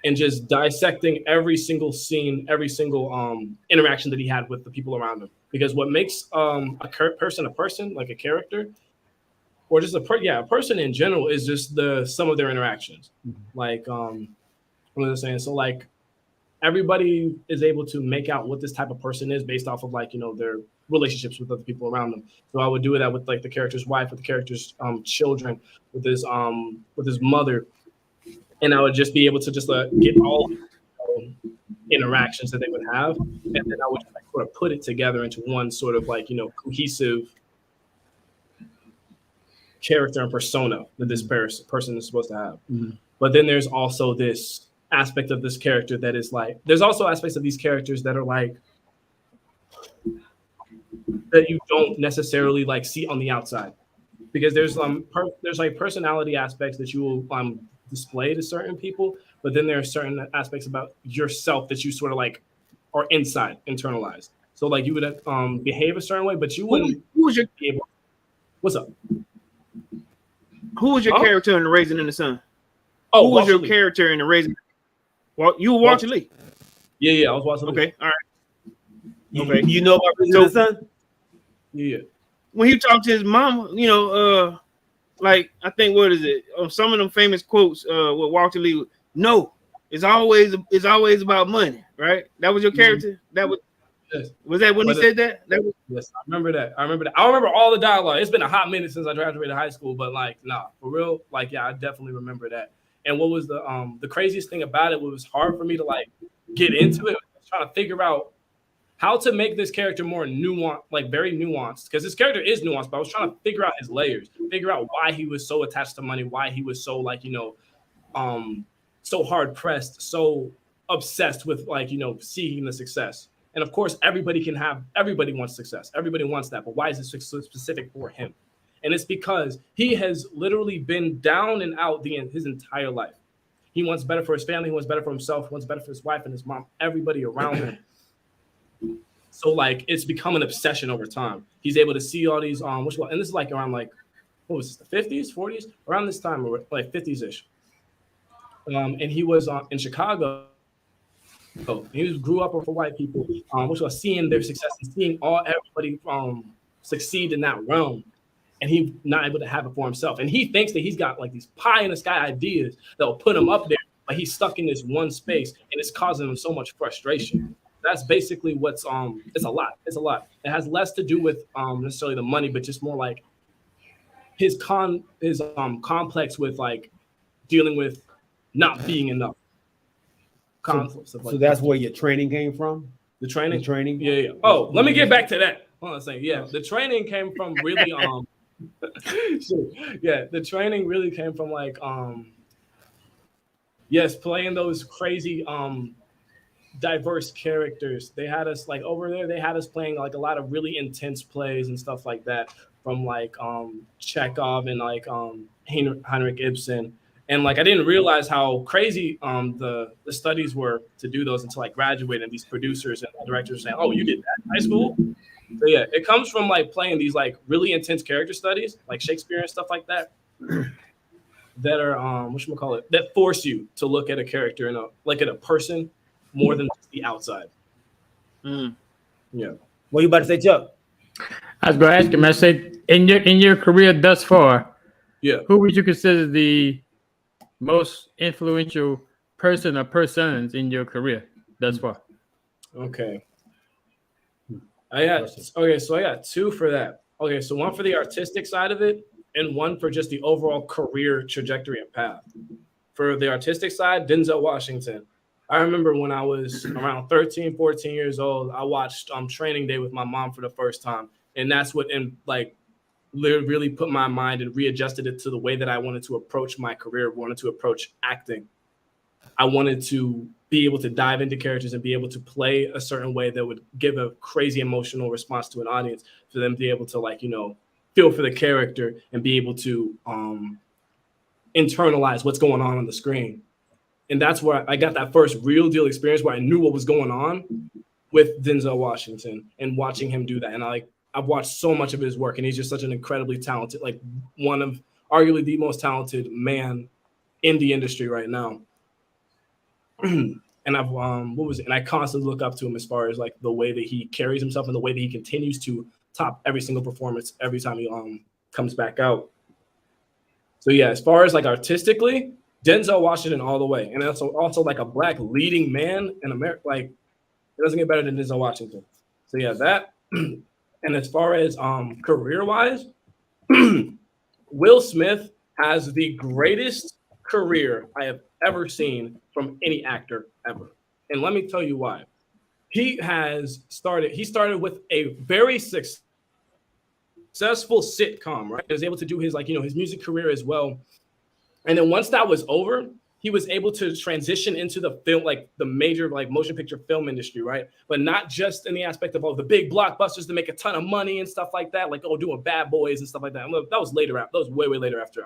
and just dissecting every single scene, every single interaction that he had with the people around him. Because what makes a person a person, like a character, or just a person in general, is just the sum of their interactions. Like what was I saying? So like everybody is able to make out what this type of person is based off of like, you know, their relationships with other people around them. So I would do that with like the character's wife, with the character's children, with his mother. And I would just be able to just get all interactions that they would have, and then I would like, sort of put it together into one sort of like, you know, cohesive character and persona that this person is supposed to have. But then there's also this aspect of this character that is like, there's also aspects of these characters that are like that you don't necessarily like see on the outside, because there's like personality aspects that you will display to certain people, but then there are certain aspects about yourself that you sort of like are inside, internalized. So like you would behave a certain way, but you wouldn't. What's up? Who was your character in The Raisin in the Sun? Oh, who was your character in The Raisin? Well, you were Walter Lee. Yeah, I was Walter Lee. Okay, all right. Okay, you know about Raisin in the Sun? Yeah. When he talked to his mama, you know, like I think what is it? Some of them famous quotes with Walter Lee. No, it's always about money, right? That was your character. That was. Yes. Was that when he said that? Yes, I remember that. I remember all the dialogue. It's been a hot minute since I graduated high school, but like, nah, for real, like, yeah, I definitely remember that. And what was the craziest thing about it? What was hard for me to like get into it, was trying to figure out how to make this character more nuanced, like very nuanced, because this character is nuanced. But I was trying to figure out his layers, figure out why he was so attached to money, why he was so like, you know, so hard pressed, so obsessed with like, you know, seeking the success. And of course, everybody wants success. Everybody wants that. But why is it so specific for him? And it's because he has literally been down and out his entire life. He wants better for his family. He wants better for himself. He wants better for his wife and his mom, everybody around him. So like, it's become an obsession over time. He's able to see all these, and this is like around like, what was this, the 50s, 40s? Around this time, like 50s-ish. And he was in Chicago. So he grew up for white people, which was seeing their success and seeing everybody succeed in that realm, and he's not able to have it for himself. And he thinks that he's got like these pie in the sky ideas that will put him up there, but he's stuck in this one space, and it's causing him so much frustration. That's basically what's it's a lot. It's a lot. It has less to do with necessarily the money, but just more like his complex with like dealing with not being enough. So that's where your training came from? The training? The training? Yeah. Oh, let me get back to that. Hold on a second. Yeah, the training came from really the training really came from like playing those crazy diverse characters. They had us like over there, they had us playing like a lot of really intense plays and stuff like that from like Chekhov and like Heinrich Ibsen. And like I didn't realize how crazy the studies were to do those until I graduated, and these producers and directors saying, "Oh, you did that in high school?" So yeah, it comes from like playing these like really intense character studies, like Shakespeare and stuff like that, that are whatchamacallit, that force you to look at a character in at a person more than just the outside. Yeah. What you about to say, Chuck? I was going to ask him. I said, in your career thus far, who would you consider the most influential person or persons in your career thus far? Okay. I got two for that. Okay, so one for the artistic side of it and one for just the overall career trajectory and path. For the artistic side, Denzel Washington. I remember when I was around 13, 14 years old, I watched Training Day with my mom for the first time. And that's what really put my mind and readjusted it to the way that I wanted to approach my career, wanted to approach acting. I wanted to be able to dive into characters and be able to play a certain way that would give a crazy emotional response to an audience, for them to be able to, feel for the character and be able to internalize what's going on the screen. And that's where I got that first real deal experience where I knew what was going on with Denzel Washington and watching him do that. And I've watched so much of his work, and he's just such an incredibly talented, like one of arguably the most talented man in the industry right now. And I've and I constantly look up to him as far as like the way that he carries himself and the way that he continues to top every single performance every time he comes back out. So yeah, as far as like artistically, Denzel Washington all the way. And also like a black leading man in America, like it doesn't get better than Denzel Washington. So yeah, that. And as far as career-wise, Will Smith has the greatest career I have ever seen from any actor ever. And let me tell you why. He started with a very successful sitcom, right? He was able to do his his music career as well. And then once that was over, he was able to transition into the film, like the major motion picture film industry, right? But not just in the aspect of the big blockbusters to make a ton of money and stuff like that, doing Bad Boys and stuff like that. That was later. That was way later after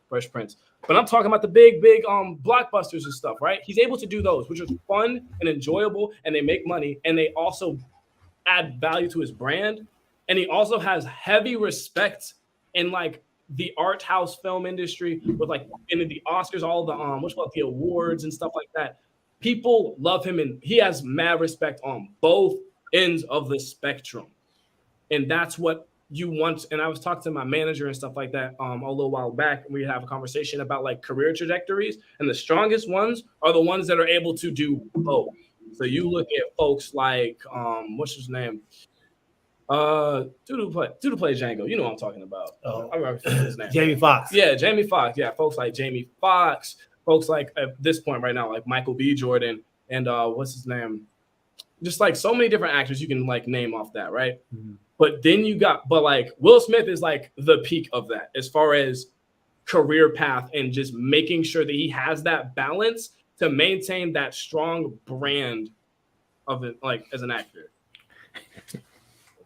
Fresh Prince. But I'm talking about the big blockbusters and stuff, right? He's able to do those, which are fun and enjoyable, and they make money, and they also add value to his brand. And he also has heavy respect in the art house film industry with in the Oscars, all the the awards and stuff like that. People love him, and he has mad respect on both ends of the spectrum. And that's what you want. And I was talking to my manager and stuff like that a little while back, and we have a conversation about career trajectories, and the strongest ones are the ones that are able to do both. So you look at folks like what's his name? Dude who plays Django. You know what I'm talking about. I remember his name. Jamie Foxx. Yeah, Jamie Foxx. Yeah, folks like Jamie Foxx. Folks like at this point right now, like Michael B. Jordan and what's his name? Just so many different actors you can name off that, right? Mm-hmm. But then Will Smith is the peak of that as far as career path and just making sure that he has that balance to maintain that strong brand of it, as an actor.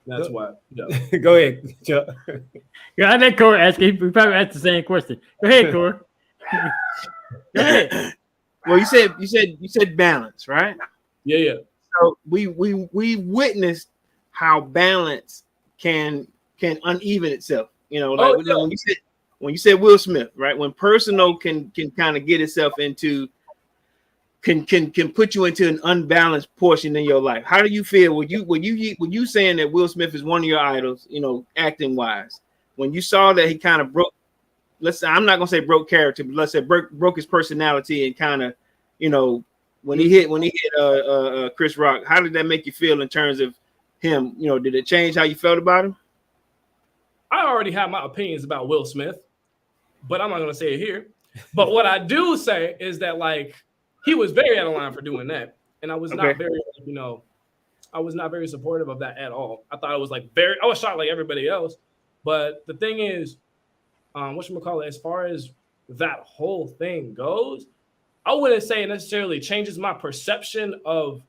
That's why. Yeah. Go ahead, Chuck. Yeah, I let Corey ask. He probably asked the same question. Go ahead, Corey. Go ahead. Well, you said balance, right? Yeah. So we witnessed how balance can uneven itself. When you said Will Smith, right? When personal can kind of get itself into can put you into an unbalanced portion in your life. How do you feel when you saying that Will Smith is one of your idols, acting wise? When you saw that he kind of broke, I'm not gonna say broke character, but let's say broke his personality and kind of, when he hit Chris Rock, how did that make you feel in terms of him? Did it change how you felt about him? I already have my opinions about Will Smith, but I'm not gonna say it here. But what I do say is that he was very out of line for doing that. And I was not very, I was not very supportive of that at all. I thought it was like I was shocked like everybody else. But the thing is, whatchamacallit, as far as that whole thing goes, I wouldn't say it necessarily changes my perception of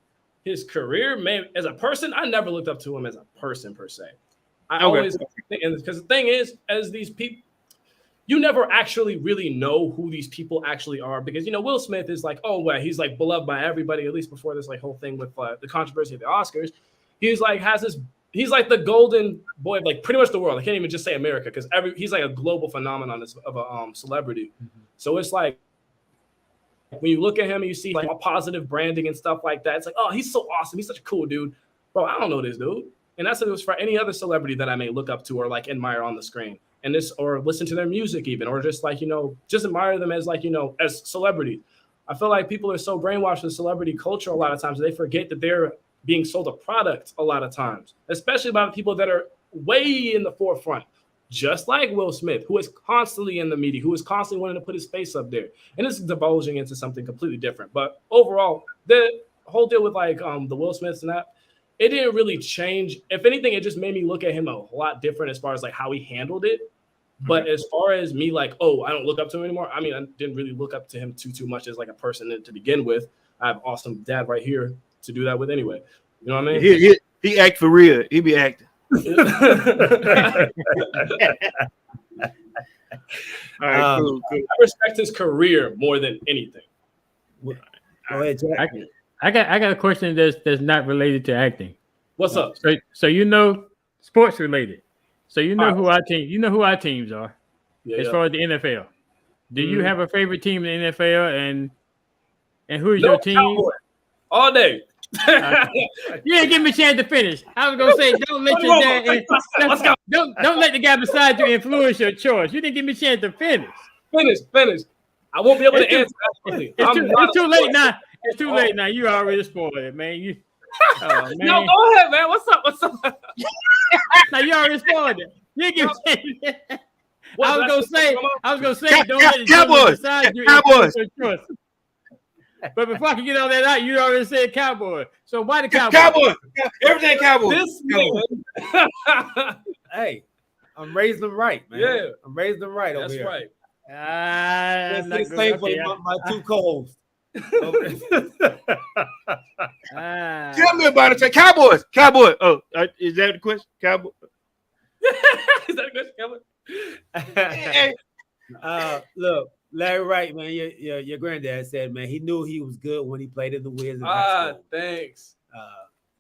his career. Maybe as a person, I never looked up to him as a person per se. I always, because the thing is, as these people, you never actually really know who these people actually are, because, you know, Will Smith is like, oh, well, he's like beloved by everybody, at least before this like whole thing with the controversy of the Oscars. He's like, he's like the golden boy of like pretty much the world. I can't even just say America, because he's like a global phenomenon of a celebrity. Mm-hmm. So it's like, when you look at him and you see like all positive branding and stuff like that, it's like, oh, he's so awesome. He's such a cool dude. Bro, I don't know this dude. And that's what it was for any other celebrity that I may look up to or like admire on the screen. And this, or listen to their music even, or just like, you know, just admire them as like, you know, as celebrities. I feel like people are so brainwashed with celebrity culture a lot of times, they forget that they're being sold a product a lot of times, especially by people that are way in the forefront. Just like Will Smith, who is constantly in the media, who is constantly wanting to put his face up there. And it's divulging into something completely different. But overall, the whole deal with like the Will Smiths and that, it didn't really change. If anything, it just made me look at him a lot different as far as like how he handled it. But as far as me like, oh, I don't look up to him anymore. I mean, I didn't really look up to him too much as like a person to begin with. I have awesome dad right here to do that with anyway. You know what I mean? He act for real. He be acting. All right, cool. I respect his career more than anything. Go ahead, Jack. I got a question that's not related to acting. What's up? So you know, sports related. So you know who our teams are, as far as the NFL. Do you have a favorite team in the NFL, and who is your team? Cowboy. All day. You didn't give me a chance to finish. I was gonna say, don't let your dad. Let's go. Don't let the guy beside you influence your choice. You didn't give me a chance to finish. Finish. I won't be able to answer. It's too late now. It's too late now. You already spoiled it, man. Man. No, go ahead, man. What's up? Now you already spoiled it. You didn't give me a chance. I was gonna say, don't let the guy beside you influence your choice. But before I can get all that out, you already said Cowboy. So why the Cowboy? Cowboy. Everything Cowboy. Hey, I'm raising them right, man. Yeah. I'm raising them right over here. That's right. Same for my two co-hosts. Tell me about it. Cowboys. Cowboy. Oh, is that the question? Cowboy. Is that the question, Cowboy? Look. Larry Wright, man, your granddad said, man, he knew he was good when he played in the Wiz in high school. Thanks.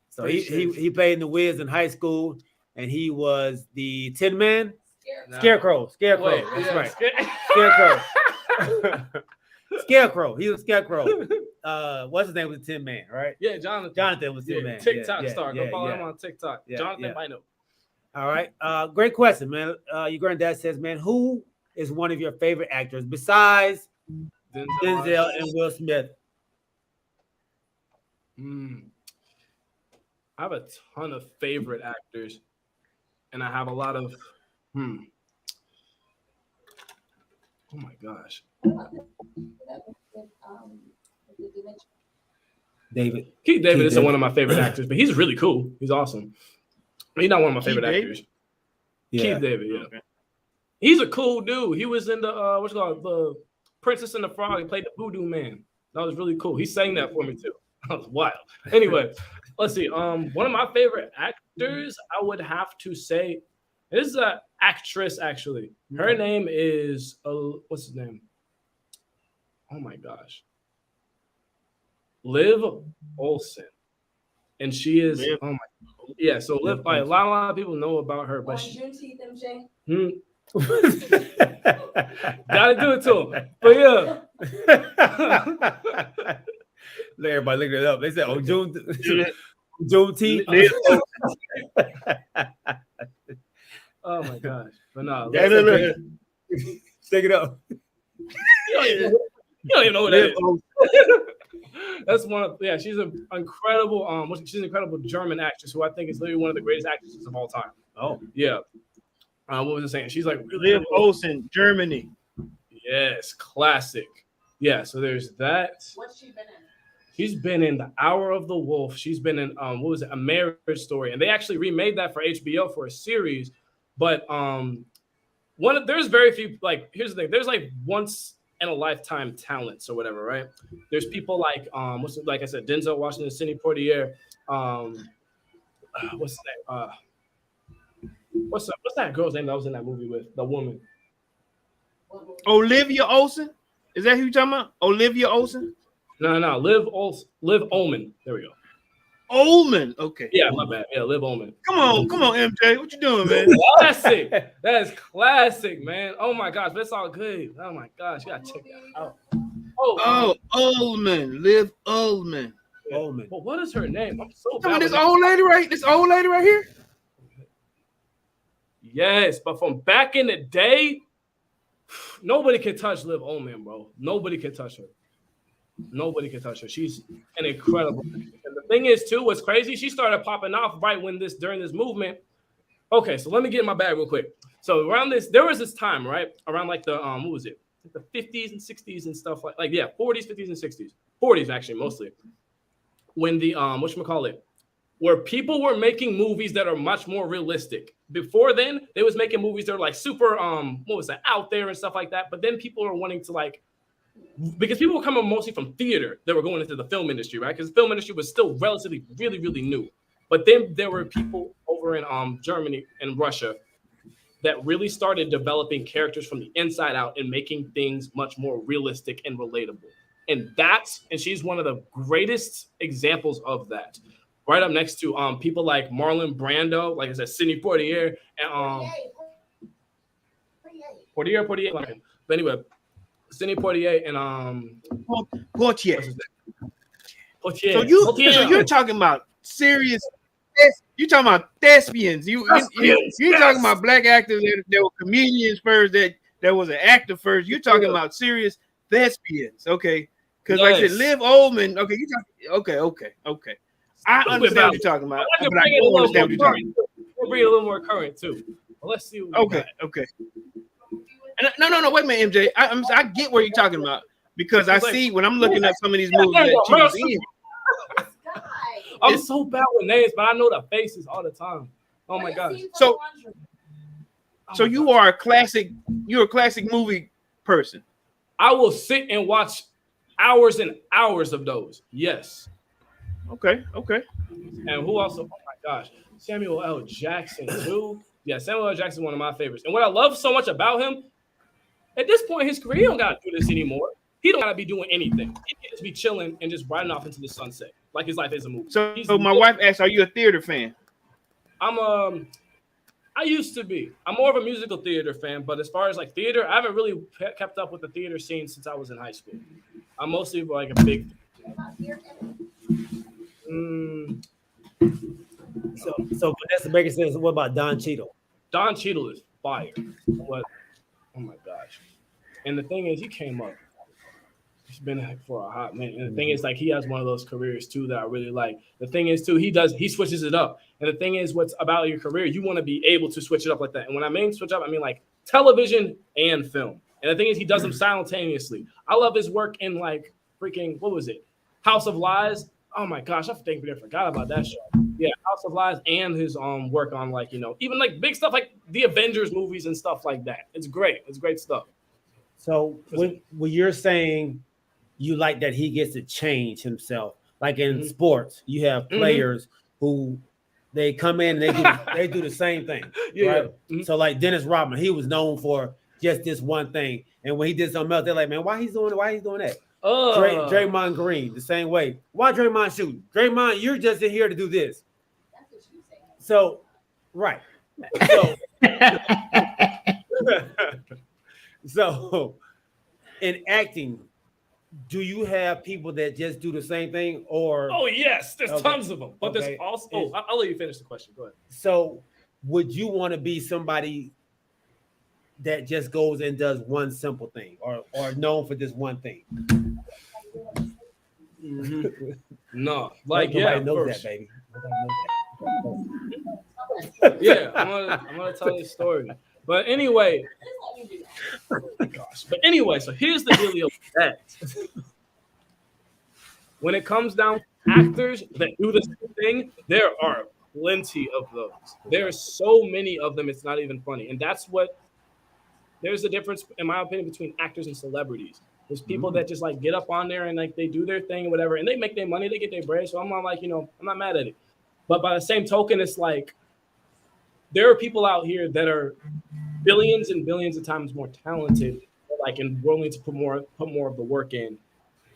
So he played in the Wiz in high school, and he was the Tin Man? Scarecrow. Wait, that's right. Scarecrow. Scarecrow. He was Scarecrow. What's his name was Tin Man, right? Yeah, Jonathan. Jonathan was Tin Man. TikTok star. Go follow him on TikTok. Jonathan Bino. All right. Great question, man. Your granddad says, man, who is one of your favorite actors besides Denzel and Will Smith? I have a ton of favorite actors, and I have a lot of oh my gosh. Keith David isn't one of my favorite actors, but he's really cool. He's awesome. He's not one of my favorite actors. Keith David, yeah. Okay. He's a cool dude. He was in the the Princess and the Frog. He played the Voodoo Man. That was really cool. He sang that for me too. That was wild. Anyway, let's see. One of my favorite actors, I would have to say, this is an actress actually. Her name is what's his name? Oh my gosh, Liv Olsen, and she is So Liv, like, a lot of people know about her, but gotta do it to him. But yeah. Everybody looking it up. They said, Juneteenth. Oh my gosh. But no. Take it up. You don't even know what that is. That's one of she's an incredible she's an incredible German actress who I think is literally one of the greatest actresses of all time. Oh. Yeah. What was I saying? She's like Liv Olsen, Germany. Yes, classic. Yeah, so there's that. What's she been in? She's been in The Hour of the Wolf. She's been in what was it, A Marriage Story, and they actually remade that for HBO for a series. But there's very few. Like, here's the thing: there's like once in a lifetime talents or whatever, right? There's people like like I said, Denzel Washington, Sidney Poitier. What's that? What's that girl's name that was in that movie with the woman? Olivia Olsen. Is that who you talking about? Olivia Olsen? No. Liv Ullman. There we go. Ullman. Okay. Yeah, my bad. Yeah, Liv Ullman. Come on, MJ. What you doing, man? Classic. That is classic, man. Oh my gosh, that's all good. Oh my gosh, you gotta check that out. Ullman. Liv Ullman. Yeah. Ullman. Well, what is her name? I'm so bad. This old lady right here. Yes, but from back in the day, nobody can touch Liv Ullman, bro. Nobody can touch her. Nobody can touch her. She's an incredible. And the thing is, too, what's crazy? She started popping off right during this movement. Okay, so let me get in my bag real quick. So there was this time, right, around like the what was it? The 50s and 60s and stuff like 40s, 50s, and 60s, 40s actually mostly. When the where people were making movies that are much more realistic. Before then, they was making movies that are like super out there and stuff like that. But then people are wanting to because people were coming mostly from theater that were going into the film industry, right? Because the film industry was still relatively really, really new. But then there were people over in Germany and Russia that really started developing characters from the inside out and making things much more realistic and relatable. And she's one of the greatest examples of that. Right up next to people like Marlon Brando, like I said, Sidney Poitier, and Poitier. But anyway, Sidney Poitier and Poitier. Poitier. So you're talking about serious. You're talking about thespians. You're talking about black actors that were comedians first. That was an actor first. You're talking about serious thespians, okay? Because like I said, Liv Ullman. Okay, okay. I understand what you're talking about, but I don't understand what you're talking about. We'll bring it a little more current too. Well, let's see. Okay. And no. Wait a minute, MJ. I get what you're talking about because I see when I'm looking at some of these movies that she was in. I'm so bad with names, but I know the faces all the time. Oh my gosh. So you are a classic. You're a classic movie person. I will sit and watch hours and hours of those. Yes. Okay. And who also? Oh my gosh, Samuel L. Jackson too. Yeah, Samuel L. Jackson is one of my favorites. And what I love so much about him, at this point in his career, he don't gotta do this anymore. He don't gotta be doing anything. He can just be chilling and just riding off into the sunset, like his life is a movie. So my wife asked, "Are you a theater fan?" I used to be. I'm more of a musical theater fan, but as far as like theater, I haven't really kept up with the theater scene since I was in high school. I'm mostly like a big. So Vanessa Baker says, what about Don Cheadle? Don Cheadle is fire. What? Oh my gosh. And the thing is, he came up. He's been for a hot minute. And the thing is, like, he has one of those careers too that I really like. The thing is too, he switches it up. And the thing is, what's about your career, you want to be able to switch it up like that. And when I mean switch up, I mean like television and film. And the thing is, he does them simultaneously. I love his work in like freaking, what was it? House of Lies. Oh my gosh, I forgot about that show. Yeah, House of Lies and his work on like, even like big stuff like the Avengers movies and stuff like that. It's great. It's great stuff. So when you're saying you like that he gets to change himself, like in sports, you have players who they come in and they do the same thing. Right? So like Dennis Rodman, he was known for just this one thing. And when he did something else, they're like, man, why he's doing that? Draymond Green, the same way. Why Draymond shooting? Draymond, you're just in here to do this. That's what you say. So, right. So, in acting, do you have people that just do the same thing, or? Oh yes, there's tons of them. But there's also. I'll let you finish the question. Go ahead. So, would you want to be somebody that just goes and does one simple thing, or known for this one thing? No, like nobody knows that, baby. Yeah, I'm gonna tell you a story. But anyway, oh my gosh. But anyway, so here's the deal with that. When it comes down to actors that do the same thing, there are plenty of those. There are so many of them, it's not even funny. And that's what there's a difference, in my opinion, between actors and celebrities. There's people that just like get up on there and like they do their thing or whatever, and they make their money, they get their bread. So I'm not like, I'm not mad at it. But by the same token, it's like there are people out here that are billions and billions of times more talented, like and willing to put more of the work in,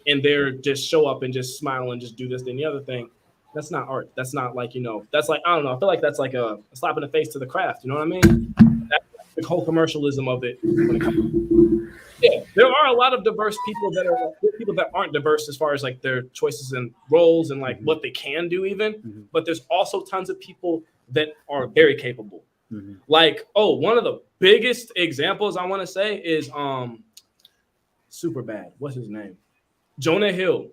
and they're just show up and just smile and just do this, then the other thing. That's not art. That's not like, that's like, I don't know. I feel like that's like a slap in the face to the craft. You know what I mean? That's the whole commercialism of it. Yeah, there are a lot of diverse people that aren't diverse as far as like their choices and roles and like what they can do even. But there's also tons of people that are very capable. Like, one of the biggest examples I want to say is Superbad. What's his name? Jonah Hill.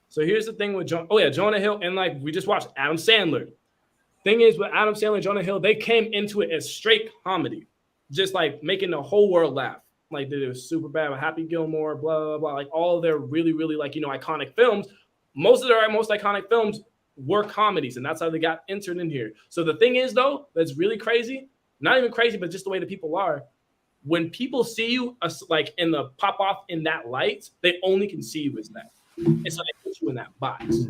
So here's the thing with Jonah Hill, and like we just watched Adam Sandler. Thing is with Adam Sandler and Jonah Hill, they came into it as straight comedy, just like making the whole world laugh. Like they did Superbad with Happy Gilmore, blah blah blah. Like all of their really really like iconic films. Most of their most iconic films were comedies, and that's how they got entered in here. So the thing is though, that's really crazy. Not even crazy, but just the way that people are. When people see you like in the pop off in that light, they only can see you as that. And so they put you in that box.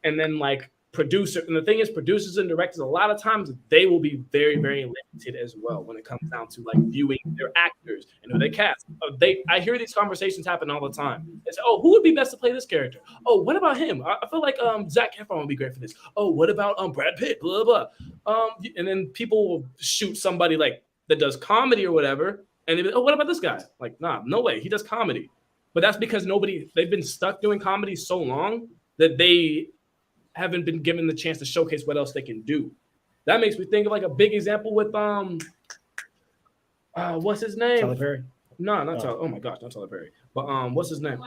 And then like the thing is producers and directors, a lot of times they will be very, very limited as well when it comes down to like viewing their actors and who they cast. I hear these conversations happen all the time. They say, who would be best to play this character? What about him? I feel like Zac Efron would be great for this. What about Brad Pitt? Blah, blah, blah. And then people will shoot somebody like that does comedy or whatever. And they'll be like, what about this guy? Like, nah, no way. He does comedy. But that's because they've been stuck doing comedy so long that they haven't been given the chance to showcase what else they can do. That makes me think of like a big example with what's his name? Tyler Perry. No, not Tyler. Oh my gosh, not Tyler Perry. But what's his name?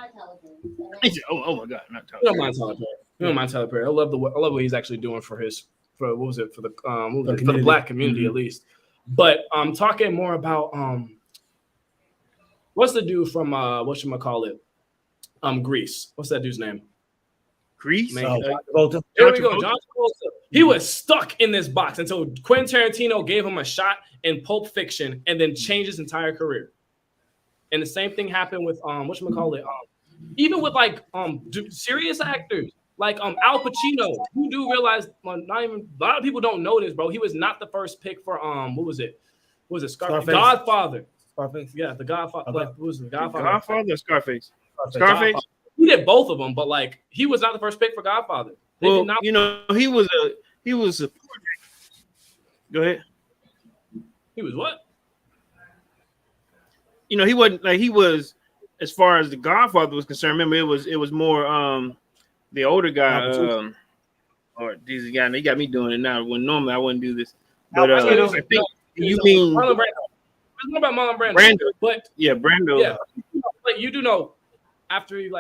Oh my God, not Tyler. You don't mind Tyler Perry. You don't mind Tyler Perry. I love what he's actually doing for the Black community at least. But I'm talking more about what's the dude from whatchamacallit? Grease. What's that dude's name? Grease? Here we go. John Travolta. He was stuck in this box until Quentin Tarantino gave him a shot in Pulp Fiction and then changed his entire career. And the same thing happened with whatchamacallit? Even with like serious actors like Al Pacino. You do realize a lot of people don't know this, bro. He was not the first pick for what was it? Scarface? Godfather. Scarface. Yeah, the Godfather. Okay. What was it? Godfather? Godfather or Scarface? Scarface. He did both of them, but like he was not the first pick for Godfather. He was a. Go ahead. He was what? He wasn't like he was as far as the Godfather was concerned. Remember, it was more the older guy. Or this guy. They got me doing it now. When normally I wouldn't do this, but I think you mean Marlon Brando. It's more about Marlon Brando. But yeah, Brando. Yeah, like you do know. After he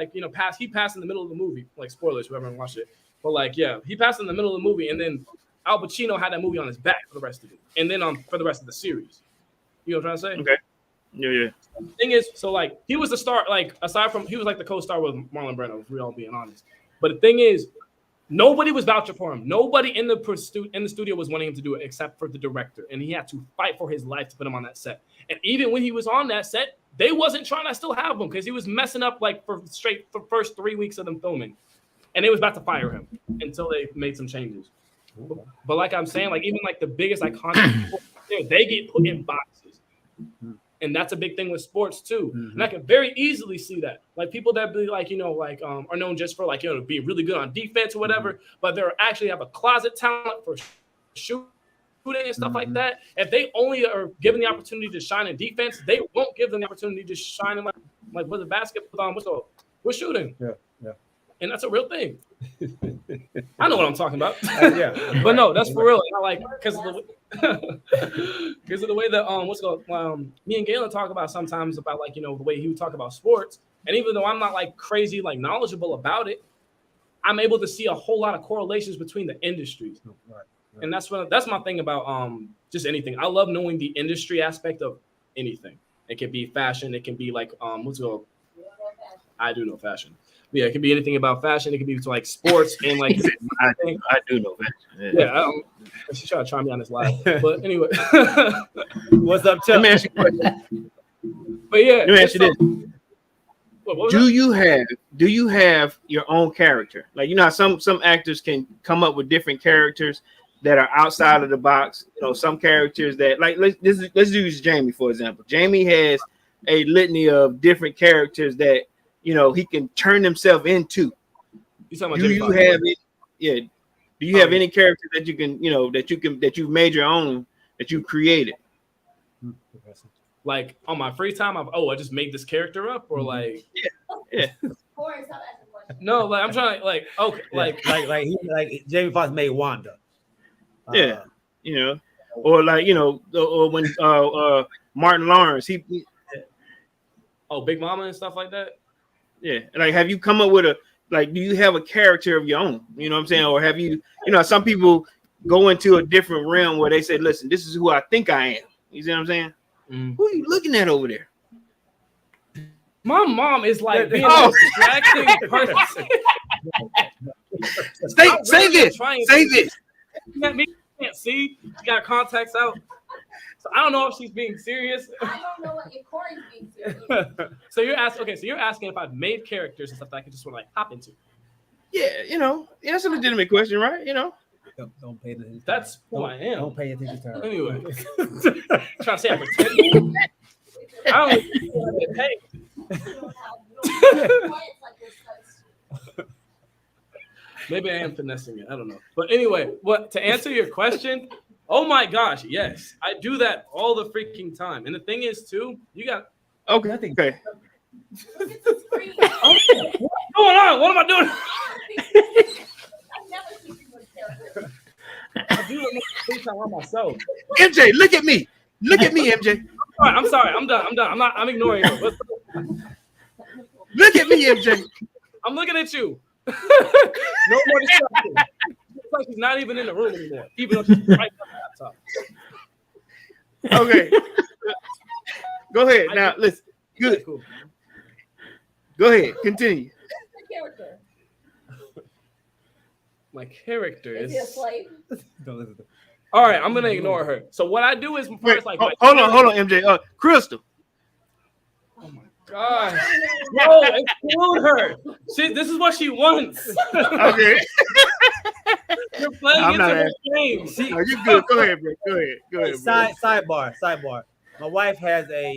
he passed in the middle of the movie. Like spoilers, whoever watched it. But like, yeah, he passed in the middle of the movie, and then Al Pacino had that movie on his back for the rest of it, and then for the rest of the series. You know what I'm trying to say? Okay. Yeah. The thing is, so like he was the star. Like aside from he was like the co-star with Marlon Brando. If we're all being honest. But the thing is, nobody was vouching for him. Nobody in the studio was wanting him to do it except for the director, and he had to fight for his life to put him on that set. And even when he was on that set, they wasn't trying to still have him because he was messing up like for first 3 weeks of them filming, and they was about to fire him until they made some changes. But like I'm saying, like even like the biggest iconic people, they get put in boxes, and that's a big thing with sports too. And I can very easily see that, like people that be like are known just for like being really good on defense or whatever, but they actually have a closet talent for shooting and stuff like that. If they only are given the opportunity to shine in defense, they won't give them the opportunity to shine in like with the basketball, what's shooting. Yeah. And that's a real thing. I know what I'm talking about. Yeah. But no, that's for real. I like because of the way that me and Galen talk about sometimes about like the way he would talk about sports. And even though I'm not like crazy like knowledgeable about it, I'm able to see a whole lot of correlations between the industries. Right. And that's my thing about just anything. I love knowing the industry aspect of anything. It can be fashion. It can be like I do know fashion, Yeah, it could be anything about fashion. It could be to like sports and like. I do know fashion. Yeah, she's trying to try me on this live, but anyway. What's up, Chuck? Let me ask you a question. But yeah, Let me ask you this. Do you have your own character? Like, you know, some actors can come up with different characters that are outside of the box. You know, some characters that, like, let's use Jamie for example. Jamie has a litany of different characters that, you know, he can turn himself into. Do you have it? Yeah. Do you have any character that you can, you know, that you've made your own, that you created? Like on my free time, I just made this character up, or like yeah. No, like I'm trying to like like Jamie Foxx made Wanda. Yeah, you know, or like, you know, or when Martin Lawrence, Big Mama and stuff like that. Yeah, like, have you come up with do you have a character of your own? You know what I'm saying? Or have you, you know, some people go into a different realm where they say, listen, this is who I think I am. You see what I'm saying? Who are you looking at over there? My mom is like being a distracting person. Say this. You can't see. She got contacts out. So I don't know if she's being serious. I don't know if Corey's being serious. So you're asking if I've made characters and stuff that I can just sort of like hop into. Yeah, you know, that's a legitimate question, right? You know. Don't pay attention. That's who I am. Don't pay attention to her. Anyway, trying to say I'm pretending. I don't even get paid. Maybe I am finessing it. I don't know. But anyway, to answer your question, oh my gosh, yes, I do that all the freaking time. And the thing is, too, you got okay. What's going on? What am I doing? I do it on myself. MJ, look at me. Look at me, MJ. I'm sorry. I'm done. I'm ignoring you. Look at me, MJ. I'm looking at you. No more distraction. It's like she's not even in the room anymore, even though she's right on the laptop. Okay. Go ahead. Now, listen. Good. Cool. Go ahead. Continue. My character is. Is he a slave? All right, I'm gonna ignore her. So what I do is first, like, hold on, MJ. Crystal. Oh my god! No, exclude her. This is what she wants. Okay. You're playing into her game. No, you're good. Go ahead, bro. Go ahead. Sidebar. My wife has a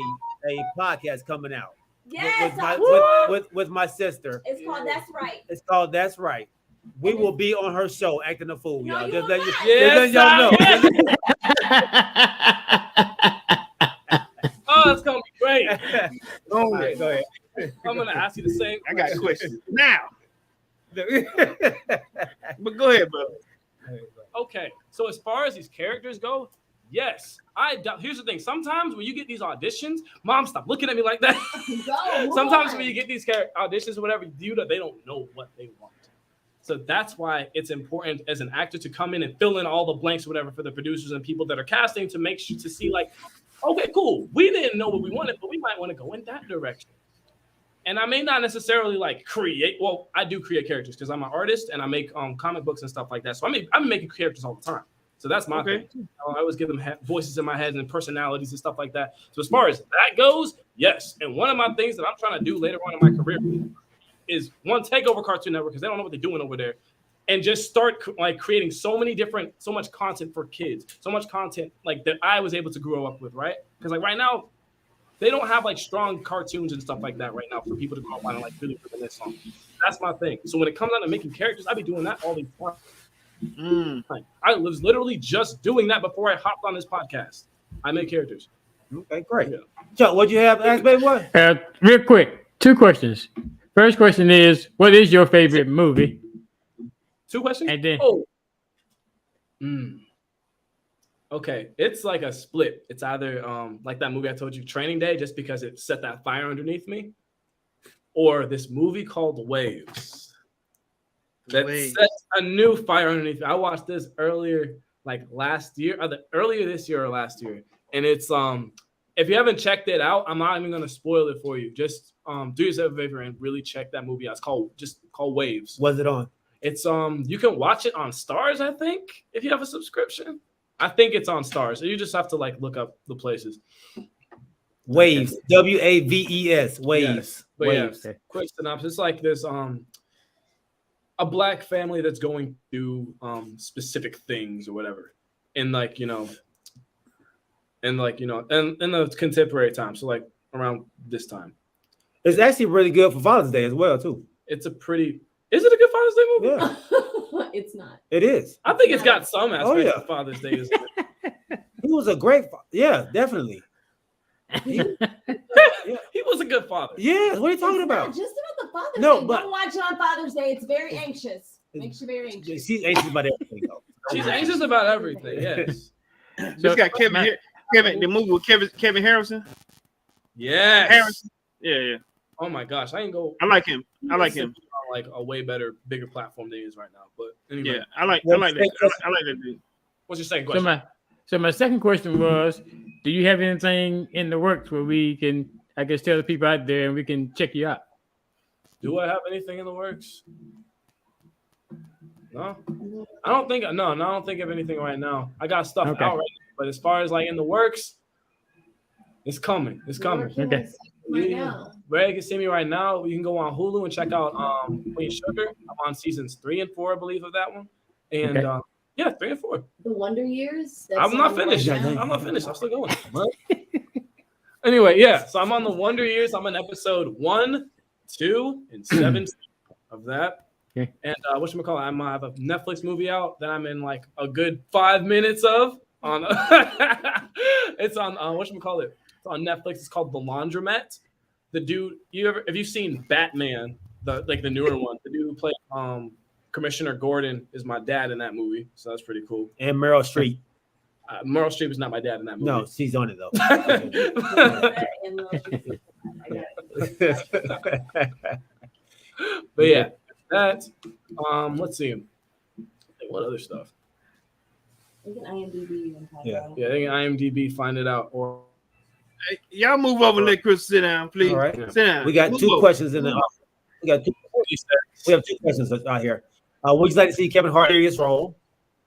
podcast coming out. Yes, with my sister. It's called That's Right. It's called That's Right. We will be on her show acting a fool, y'all. Just let y'all know. Oh, it's gonna be great. Go ahead. I'm gonna ask you the same. I got questions now. But go ahead, brother. Okay, so as far as these characters go, yes, here's the thing. Sometimes when you get these auditions, Mom, stop looking at me like that. Sometimes when you get these auditions or whatever, they don't know what they want. So that's why it's important as an actor to come in and fill in all the blanks or whatever for the producers and people that are casting, to make sure to see, like, okay, cool. We didn't know what we wanted, but we might want to go in that direction. And I may not necessarily like create. Well, I do create characters because I'm an artist and I make comic books and stuff like that. So I'm making characters all the time. So that's my thing. I always give them voices in my head and personalities and stuff like that. So as far as that goes, yes. And one of my things that I'm trying to do later on in my career is, one, take over Cartoon Network because they don't know what they're doing over there, and just start like creating so much content for kids, so much content like that I was able to grow up with, right? Because like right now, they don't have like strong cartoons and stuff like that right now for people to grow up on and like really reminisce on. That's my thing. So when it comes down to making characters, I be doing that all the time. I was literally just doing that before I hopped on this podcast. I make characters. Okay, great. Yeah. Chuck, what'd you have? Ask baby what? Real quick, 2 questions. First question is, what is your favorite movie? 2 questions? And then Okay, it's like a split. It's either like that movie I told you, Training Day, just because it set that fire underneath me, or this movie called Waves that sets a new fire underneath me. I watched this earlier this year or last year, and it's if you haven't checked it out, I'm not even gonna spoil it for you. Just do yourself a favor and really check that movie out. It's called Waves. What's it on? It's you can watch it on Stars, I think, if you have a subscription. I think it's on Stars. So you just have to like look up the places. Waves. Waves. Waves. Yes. But Waves. yeah, quick synopsis. It's like this a black family that's going through specific things or whatever. And like, in the contemporary time. So like around this time. It's actually really good for Father's Day as well, too. Is it a good Father's Day movie? Yeah. It's not. It is. I think it's got some aspects of Father's Day. He was a great definitely. He was a good father. Yeah, what are you talking about? Just about the Father's No, Day. but Don't watch it on Father's Day. It's very anxious. Makes you very anxious. She's anxious about everything, though. She's anxious about everything. Yes. Just got Kevin, the movie with Kevin Harrison. Yes. Harrison. Yeah. Oh my gosh, I like him. I like him. On like a way better, bigger platform than he is right now. But anyway, yeah, I like that. I like that dude. What's your second question? So my second question was, do you have anything in the works where we can, I guess, tell the people out there and we can check you out? Do I have anything in the works? No, I don't think. No, I don't think of anything right now. I got stuff out right now, but as far as like in the works, it's coming. It's coming. Okay. Right now. Where you can see me right now, you can go on Hulu and check out Queen Sugar. I'm on seasons 3 and 4, I believe, of that one. And yeah, 3 and 4. The Wonder Years. I'm not finished. I'm not finished. I'm still going. Anyway, yeah. So I'm on the Wonder Years. I'm on episode 1, 2, and 17 of that. Okay. And whatchamacallit, I have a Netflix movie out that I'm in like a good 5 minutes of. It's on whatchamacallit. It's on Netflix. It's called The Laundromat. The dude, have you seen Batman? The newer one. The dude who played Commissioner Gordon is my dad in that movie, so that's pretty cool. And Meryl Streep. Meryl Streep is not my dad in that movie. No, she's on it though. But yeah, that. Let's see. What other stuff? Look at IMDb. Yeah, they can IMDb find it out. Or hey, y'all move over and let Chris sit down, please. All right. Sit down. We got two questions in the. We have 2 questions out here. Would you like to see Kevin Hart in his role?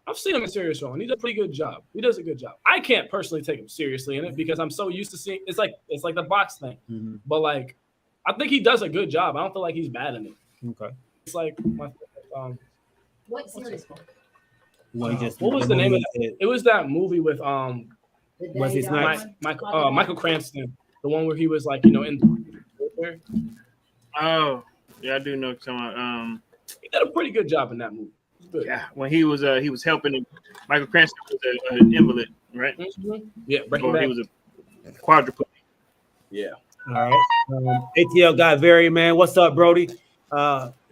I've seen him in serious role, and he does a pretty good job. He does a good job. I can't personally take him seriously in it because I'm so used to seeing it's like the box thing. Mm-hmm. But like, I think he does a good job. I don't feel like he's bad in it. Okay. It's like my what series? What was the name of it? It was that movie with was his Michael Cranston, the one where he was like in. Oh, yeah, I do know someone. He did a pretty good job in that movie. Yeah, when he was helping him. Michael Cranston was an invalid, right? Mm-hmm. Yeah, he was a quadriplegic. Yeah. All right. ATL guy, very man. What's up, Brody?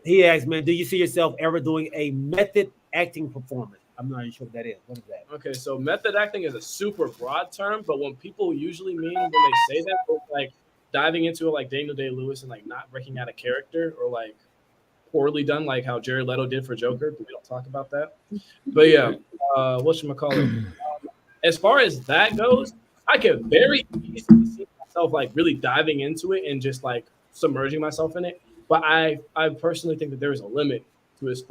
He asked, man, do you see yourself ever doing a method acting performance? I'm not even sure what that is. What is that? Okay, so method acting is a super broad term, but when people usually mean when they say that, it's like diving into it like Daniel Day-Lewis and like not breaking out a character or like poorly done, like how Jared Leto did for Joker, but we don't talk about that. But yeah, whatchamacallit? As far as that goes, I can very easily see myself like really diving into it and just like submerging myself in it. But I personally think that there is a limit to as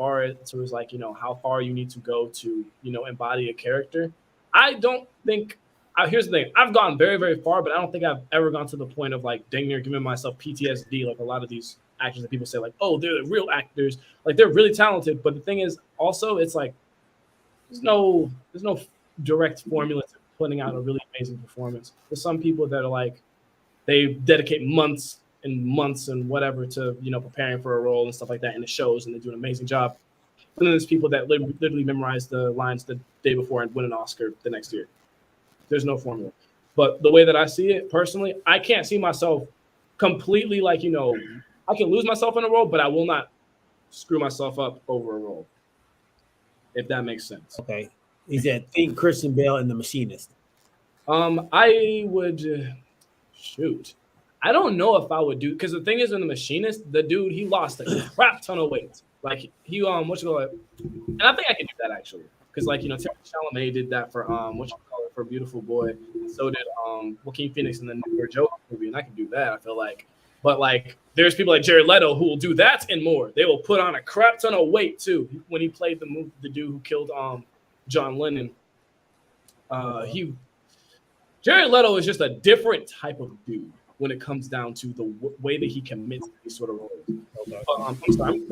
like, how far you need to go to, embody a character. I don't think here's the thing. I've gone very, very far, but I don't think I've ever gone to the point of like dang near giving myself PTSD like a lot of these actors that people say like, oh, they're the real actors. Like they're really talented. But the thing is also it's like there's no direct formula to putting out a really amazing performance. There's some people that are like they dedicate months and months and whatever to preparing for a role and stuff like that, and it shows and they do an amazing job. And then there's people that literally memorize the lines the day before and win an Oscar the next year. There's no formula. But the way that I see it personally, I can't see myself completely like, I can lose myself in a role, but I will not screw myself up over a role. If that makes sense. Okay. He said, think Christian Bale and The Machinist. I would shoot. I don't know if I would do, because the thing is in The Machinist, the dude, he lost a crap ton of weight. Like he and I think I can do that actually. Because Timothée Chalamet did that for for Beautiful Boy. So did Joaquin Phoenix in the newer Joker movie, and I can do that. I feel like, but like there's people like Jared Leto who will do that and more. They will put on a crap ton of weight too. When he played the dude who killed John Lennon, Jared Leto is just a different type of dude when it comes down to the way that he commits to these sort of roles. I'm sorry.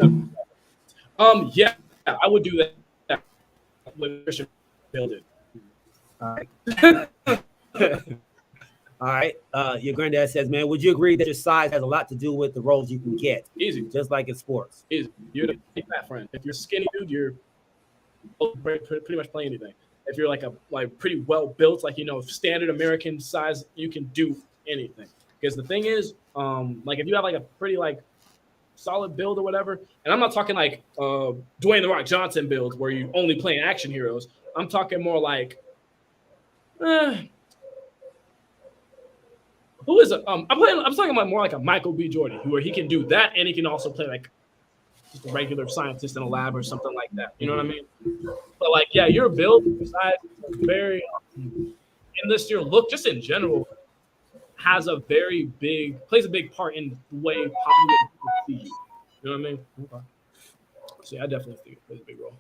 Yeah, I would do that with Christian Bale did. All right. All right. Your granddad says, man, would you agree that your size has a lot to do with the roles you can get? Easy. Just like in sports. Easy. You're the fat friend. If you're skinny dude, you're pretty much play anything. If you're like pretty well built, like standard American size, you can do anything. Because the thing is, like if you have like a pretty like solid build or whatever, and I'm not talking like Dwayne The Rock Johnson build where you only playing action heroes. I'm talking more like who is it? I'm talking about more like a Michael B. Jordan, where he can do that and he can also play like just a regular scientist in a lab or something like that. You know what I mean? But like, yeah, your build size is very unless your look just in general plays a big part in the way Hollywood see you. You know what I mean? Okay. So yeah, I definitely think it plays a big role.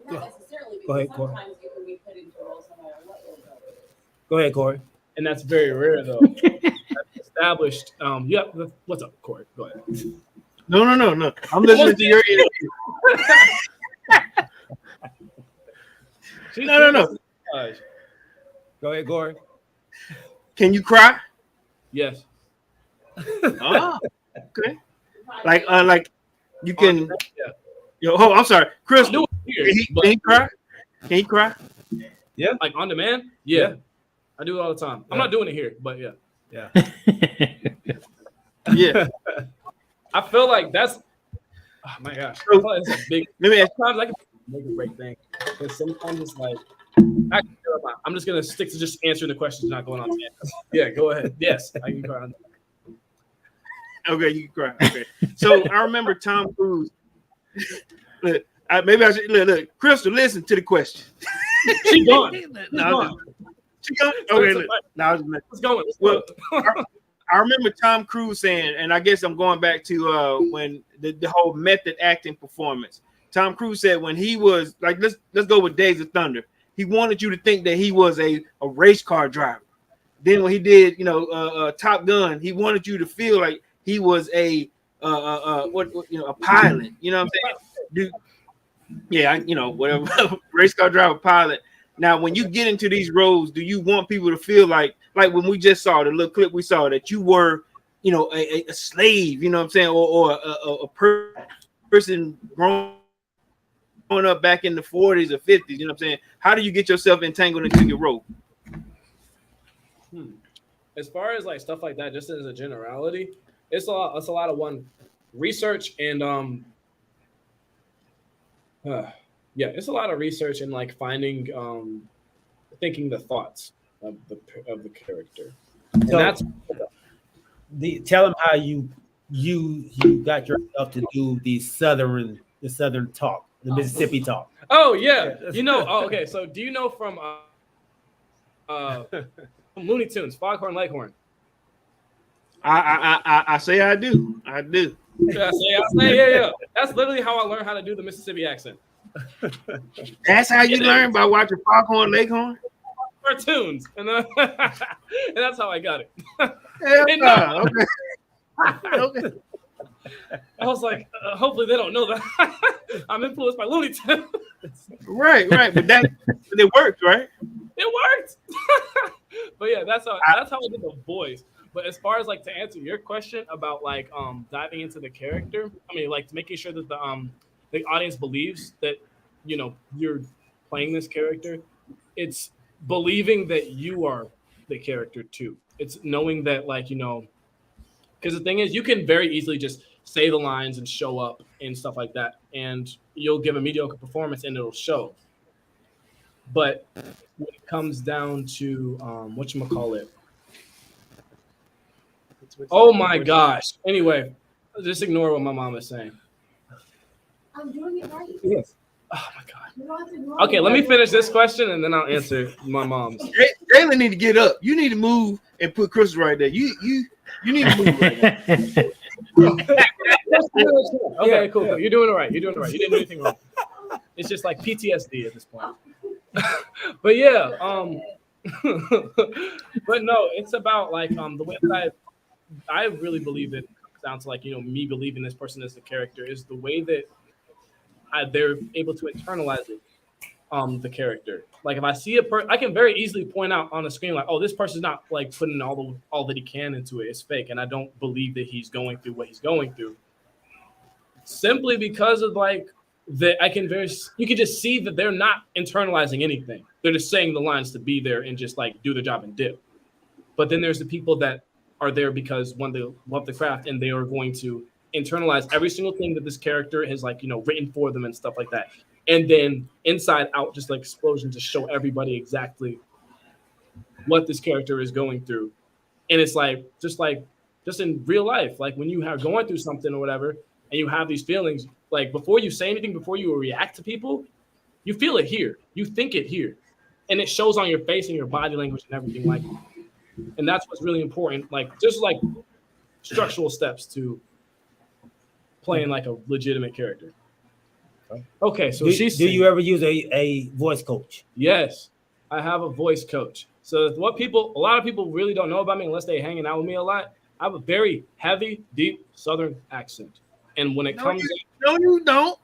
Not necessarily, Go ahead, because Corey. sometimes you can be put into roles no matter what your role is. Go ahead, Corey. And that's very rare though. That's established. Yeah. What's up, Corey? Go ahead. No. I'm listening to your interview. No. Go ahead, Corey. Can you cry? Yes. Oh, okay. Like you can. Yeah. Yo, I'm sorry, Chris. Can he cry? Can he cry? Yeah. Like on demand? Yeah. I do it all the time. I'm not doing it here, but yeah. Yeah. Yeah. I feel like that's. Oh my gosh. I feel like it's a big. Sometimes I can make a break thing, because sometimes it's like. I'm just gonna stick to just answering the questions, not going on to answers. Yeah, go ahead. Yes, I can cry. Okay, you can cry. Okay. So I remember Tom Cruise. Look, maybe I should look. Crystal, listen to the question. She gone. She gone. Okay, look. Now let's go. Well, I remember Tom Cruise saying, and I guess I'm going back to when the whole method acting performance. Tom Cruise said when he was like, let's go with Days of Thunder. He wanted you to think that he was a race car driver. Then when he did, Top Gun, he wanted you to feel like he was a pilot. You know what I'm saying? Whatever race car driver, pilot. Now, when you get into these roles, do you want people to feel like when we just saw the little clip we saw that you were, a slave? You know what I'm saying, or a person growing up back in the 40s or 50s, you know what I'm saying? How do you get yourself entangled into your role? As far as like stuff like that, just as a generality, it's a lot of research and it's a lot of research and like finding thinking the thoughts of the character. And so that's tell them how you got yourself to do the southern talk. The Mississippi talk. Oh yeah, okay. So do you know from Looney Tunes, Foghorn Leghorn? I say I do. I do. I say, yeah. That's literally how I learned how to do the Mississippi accent. That's how you learn, by watching Foghorn Leghorn? Cartoons, and that's how I got it. Okay. I was like, hopefully they don't know that I'm influenced by Looney Tunes. Right, but it worked, right? It worked. But yeah, that's how I did the voice. But as far as like to answer your question about like diving into the character, I mean like making sure that the audience believes that you're playing this character, it's believing that you are the character too. It's knowing that because the thing is you can very easily just say the lines and show up and stuff like that, and you'll give a mediocre performance and it'll show. But when it comes down to whatchamacallit, oh my gosh. Anyway, just ignore what my mom is saying. I'm doing it right. Yes. Oh my god. Okay, let me finish this question and then I'll answer my mom's. Jalen need to get up. You need to move and put Chris right there. You need to move right now. Okay, cool. You're doing it right. You're doing it right. You didn't do anything wrong. It's just like PTSD at this point. But yeah, but no, it's about like the way that I really believe it comes down to like, you know, me believing this person as the character is the way that they're able to internalize it. The character. Like if I see a person, I can very easily point out on the screen like, oh, this person's not like putting all that he can into it. It's fake, and I don't believe that he's going through what he's going through. Simply because of like that, you can just see that they're not internalizing anything. They're just saying the lines to be there and just like do the job and dip. But then there's the people that are there because one, they love the craft and they are going to internalize every single thing that this character has like, you know, written for them and stuff like that. And then inside out, just like explosion to show everybody exactly what this character is going through. And it's like, just in real life, like when you are going through something or whatever, and you have these feelings, like before you say anything, before you react to people, you feel it here, you think it here. And it shows on your face and your body language and everything like that. And that's what's really important. Like just like structural steps to playing like a legitimate character. Okay, so do you ever use a voice coach? Yes, I have a voice coach. So a lot of people really don't know about me unless they're hanging out with me a lot. I have a very heavy, deep Southern accent, and when it comes, you don't.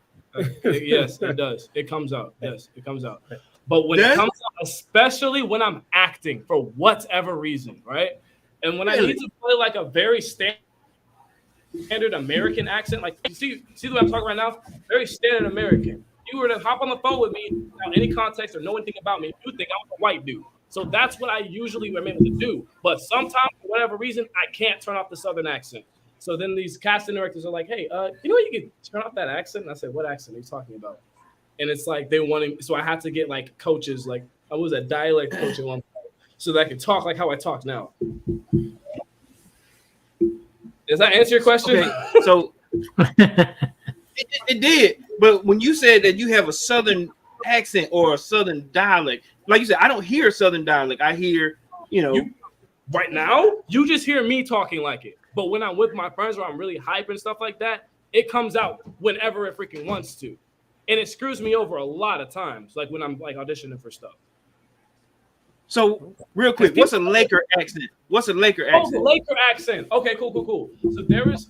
Yes, it does. It comes out. Yes, it comes out. But when it comes out, especially when I'm acting for whatever reason, right? And when I need to play like a very standard American accent, like you see the way I'm talking right now, very standard American. If you were to hop on the phone with me without any context or know anything about me, you think I'm a white dude. So that's what I usually am able to do. But sometimes, for whatever reason, I can't turn off the Southern accent. So then these casting directors are like, hey, you know, you can turn off that accent. And I said, what accent are you talking about? And it's like they wanting, so I had to get like coaches, like I was a dialect coach at one point, so that I could talk like how I talk now. Does that answer your question? Okay, so it did. But when you said that you have a Southern accent or a Southern dialect, like you said, I don't hear Southern dialect. I hear, right now, you just hear me talking like it. But when I'm with my friends or I'm really hype and stuff like that, it comes out whenever it freaking wants to. And it screws me over a lot of times, like when I'm like auditioning for stuff. So real quick, what's a Laker accent? What's a Laker accent? Oh, the Laker accent. Okay, cool. So there is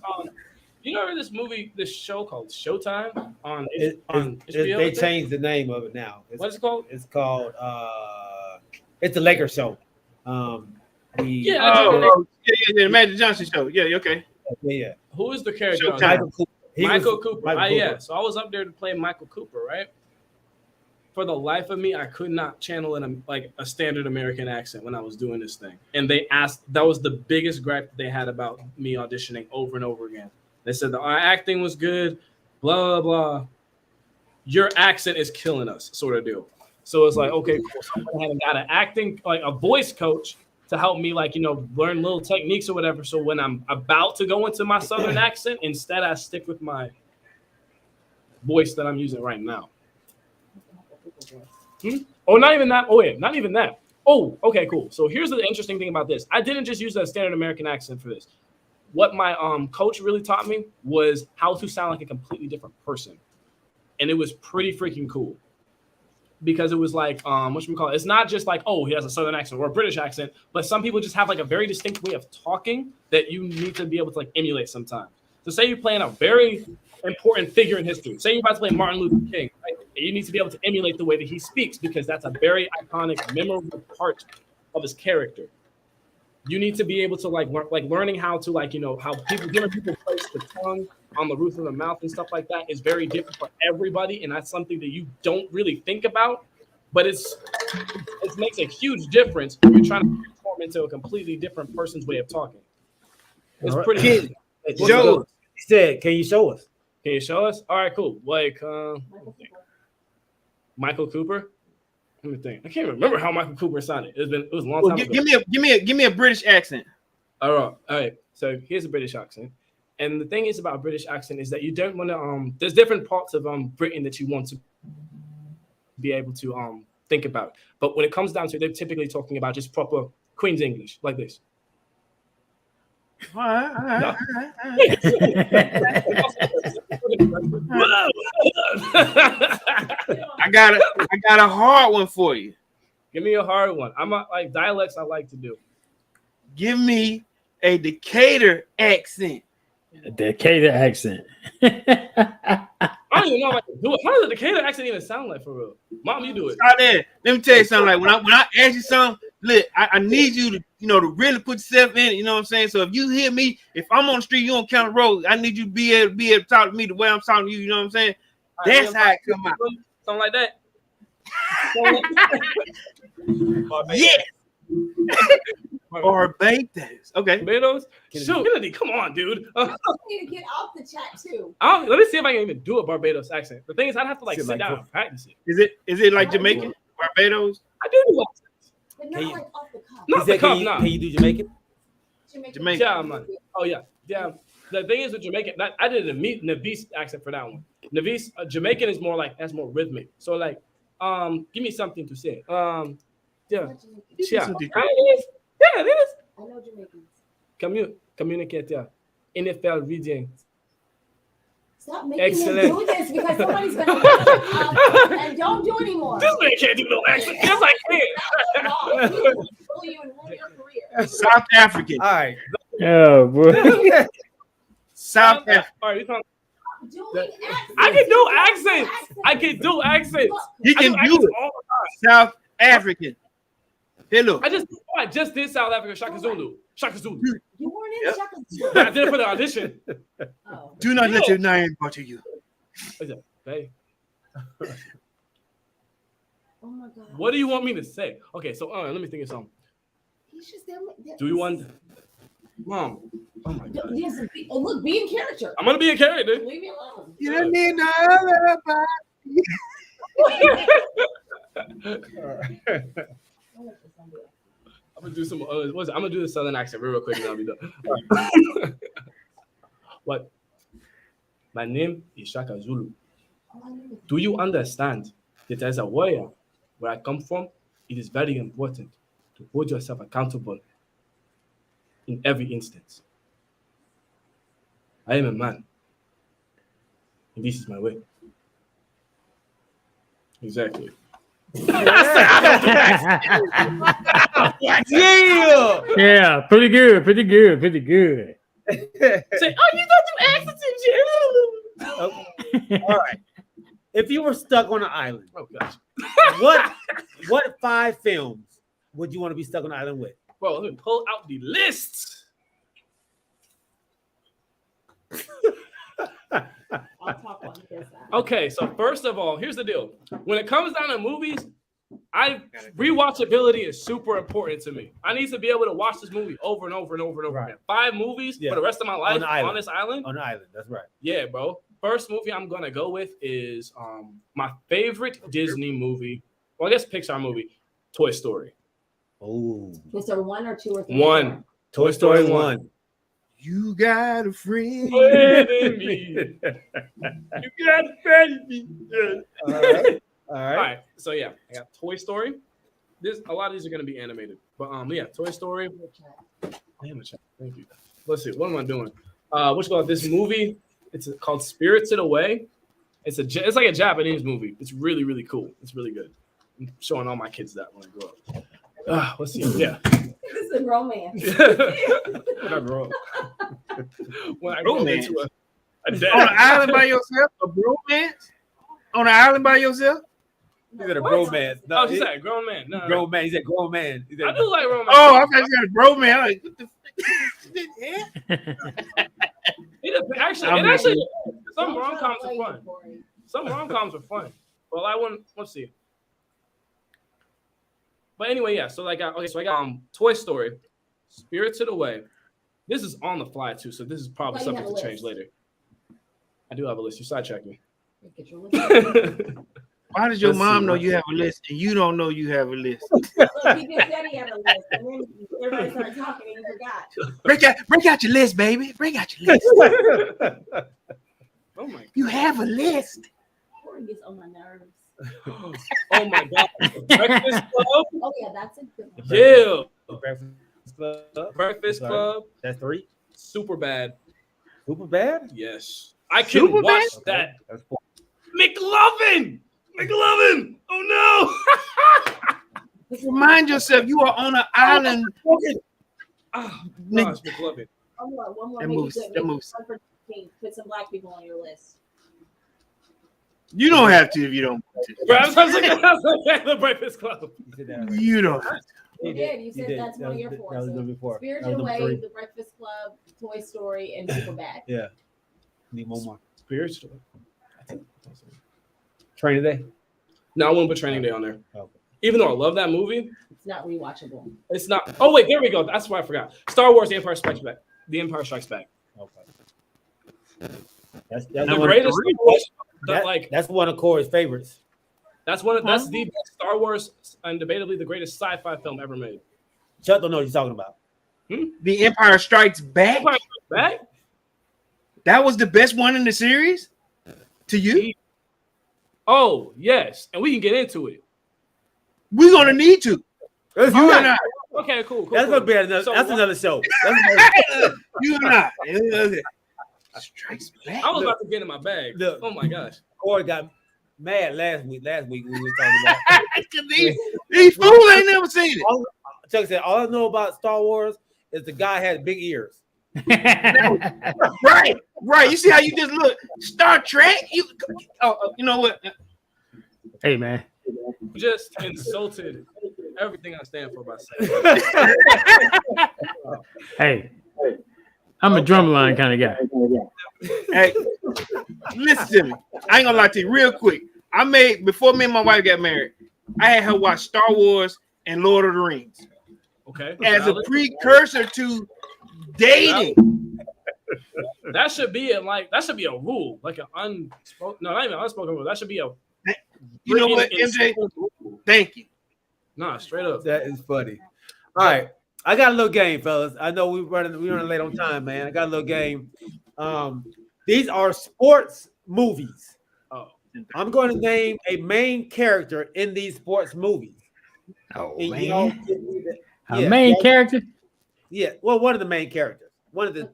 you know this show called Showtime on HBO? They changed the name of it now. What's it called? It's called it's the Laker Show. The Magic Johnson show. Yeah, okay. Yeah. Who is the character? Michael Cooper. Yeah. So I was up there to play Michael Cooper, right? For the life of me, I could not channel in a standard American accent when I was doing this thing. And they asked, that was the biggest gripe they had about me auditioning over and over again. They said that our acting was good, blah, blah, blah. Your accent is killing us, sort of deal. So it's like, okay, cool. So I haven't got an acting, like a voice coach to help me, like, learn little techniques or whatever. So when I'm about to go into my Southern accent, instead I stick with my voice that I'm using right now. Oh, not even that. Oh, yeah, not even that. Oh, okay, cool. So here's the interesting thing about this. I didn't just use a standard American accent for this. What my coach really taught me was how to sound like a completely different person. And it was pretty freaking cool. Because it was like, it's not just like, oh, he has a Southern accent or a British accent, but some people just have like a very distinct way of talking that you need to be able to like emulate sometimes. So say you're playing a very important figure in history. Say you're about to play Martin Luther King, right? You need to be able to emulate the way that he speaks because that's a very iconic, memorable part of his character. You need to be able to learning how to how different people place the tongue on the roof of the mouth and stuff like that is very different for everybody, and that's something that you don't really think about, but it makes a huge difference when you're trying to transform into a completely different person's way of talking. It's pretty. Joe, he said, "Can you show us? Can you show us? All right, cool. Like, Michael Cooper. Let me think. I can't remember how Michael Cooper sounded. It was a long time ago. Give me a British accent. All right. So here's a British accent. And the thing is about British accent is that you don't want to there's different parts of Britain that you want to be able to think about. But when it comes down to it, they're typically talking about just proper Queen's English like this. All right. I got a hard one for you. Give me a hard one. I'm not like dialects. I like to do. Give me a Decatur accent. A Decatur accent. I don't even know if I can do it. How does a Decatur accent even sound like for real? Mom, you do it. Start there. Let me tell you something. Like when I ask you something, look, I need you to to really put yourself in it. You know what I'm saying? So if you hear me, if I'm on the street, you on County Road, I need you to be able to talk to me the way I'm talking to you. You know what I'm saying? That's how it come out. Something like that. Yes. Barbados. Okay. Barbados? Shoot, Kennedy, come on, dude. I need to get off the chat too. Let me see if I can even do a Barbados accent. The thing is, I'd have to sit down and practice it. Is it like Jamaican? Barbados? I do accents. But not like off the cuff. Not the cuff, no. Can you do Jamaican? Jamaican. Yeah, man. Oh, yeah. Yeah. The thing is with Jamaican, I did a Navis accent for that one. Navis, Jamaican is more like, that's more rhythmic. So like, give me something to say. Yeah. Yeah, it is. I know Jamaicans. Communicate, yeah. NFL reading. Stop making Excellent. him do this because somebody's going to and don't do anymore. This man can't do no accent. Yes, I can. You and ruin your career. South African. All right. Oh, boy. South African. All right, I can do accents. I can do accents. You can do it. All the time. South African. Hello. I just did South Africa Shaka Zulu. Shaka Zulu. You weren't in Shaka Zulu. I did it for the audition. Oh. Do not let your name bother you. Hey. Oh my God. What do you want me to say? Okay, so let me think of something. Do you want Mom? Oh my God. Yes, look, be in character. I'm gonna be a character. Leave me alone. You don't need no alibi. I'm gonna do some. I'm gonna do the Southern accent real quick, and I'll be done. What? My name is Shaka Zulu. Do you understand that as a warrior, where I come from, it is very important to hold yourself accountable in every instance. I am a man, and this is my way. Exactly. Yeah, pretty good. Say, oh, you don't do accents and shit. Okay. All right. If you were stuck on an island, Oh gosh. what 5 films would you want to be stuck on an island with? Bro, let me pull out the list. I'll talk on this side. Okay, so first of all, here's the deal. When it comes down to movies, rewatchability is super important to me. I need to be able to watch this movie over and over and over and over again. 5 movies for the rest of my life on this island. On the island, that's right. Yeah, bro. First movie I'm gonna go with is my favorite Disney movie. Well, I guess Pixar movie, Toy Story. Oh. Was there 1 or 2 or 3? 1. Toy Story 1. You got a friend. In me. You got a friend in me. All right. So yeah, I got Toy Story. A lot of these are gonna be animated, but yeah, Toy Story. Damn it, thank you. Let's see, what am I doing? What's called this movie? It's called Spirited Away. It's like a Japanese movie. It's really, really cool. It's really good. I'm showing all my kids that when I grow up. Let's see. Yeah. This is a romance. When I grow up. When I grow into a dad. On an island by yourself? A bromance? On an island by yourself? He said a bromance. No, she said grown man. No, grown man. He said grown man. I do like romance. Oh, I thought you said a bromance. Like, what the Actually, some rom-coms are fun. Some rom-coms are fun. Well, let's see. But anyway, yeah. So I got Toy Story, Spirited Away. This is on the fly too, so this is probably something to change later. I do have a list. You sidetracked me. Why does your mom know you have a list and you don't know you have a list? He just said he had a list, and then everybody started talking and he forgot. Bring out your list, baby. Bring out your list. Oh my God. You have a list. Corey gets on my nerves. Oh my God. Breakfast Club. Oh yeah, that's a good one. Yeah. Breakfast Club. Breakfast Club. That's 3. Super bad. Super bad. Yes. I can watch that. That's 4. McLovin. Oh no. Just remind yourself you are on an island. Oh, gosh, McLovin. One more. That Make moves. it good. That Make moves. it fun for team. Put some black people on your list. You don't have to if you don't want to. Bro, I was like the Breakfast Club. You don't have to. You did. You said that's one of your 4. So Spirited Away, The Breakfast Club, Toy Story, and Superbad. Yeah. Need one more. Spiritual. Training Day. No, I wouldn't put Training Day on there. Okay. Even though I love that movie, It's not rewatchable. it's not. Oh wait, there we go. That's why I forgot. Star Wars: The Empire Strikes Back. The Empire Strikes Back. Okay. That's The greatest. that's one of Corey's favorites. That's the best Star Wars, and debatably the greatest sci-fi film ever made. Chuck don't know what he's talking about. The Empire Strikes Back. Empire Strikes Back. That was the best one in the series. To you? Oh yes, and we can get into it. We're gonna need to. You and I. Okay, cool. That's gonna be another. So that's another show. You and I. Okay. Strikes Back. I was about to get in my bag. Look. Oh my gosh. Corey got mad last week. We were talking about these fools ain't never seen it. Chuck said, "All I know about Star Wars is the guy had big ears." Right. You see how you just look Star Trek? You know what? Hey man, You just insulted everything I stand for by saying. hey, I'm a drumline kind of guy. Hey, listen to me. I ain't gonna lie to you real quick. Before me and my wife got married, I had her watch Star Wars and Lord of the Rings. Okay. As a precursor to dating. That should be a rule, like an unspoken. No, not even an unspoken rule. That should be a. You know what, MJ? Thank you. Nah, straight up. That is funny. All right, I got a little game, fellas. I know we're running late on time, man. I got a little game. These are sports movies. Oh, I'm going to name a main character in these sports movies. Oh And man, y'all give me the- main character. Yeah, well, one of the main characters. One of the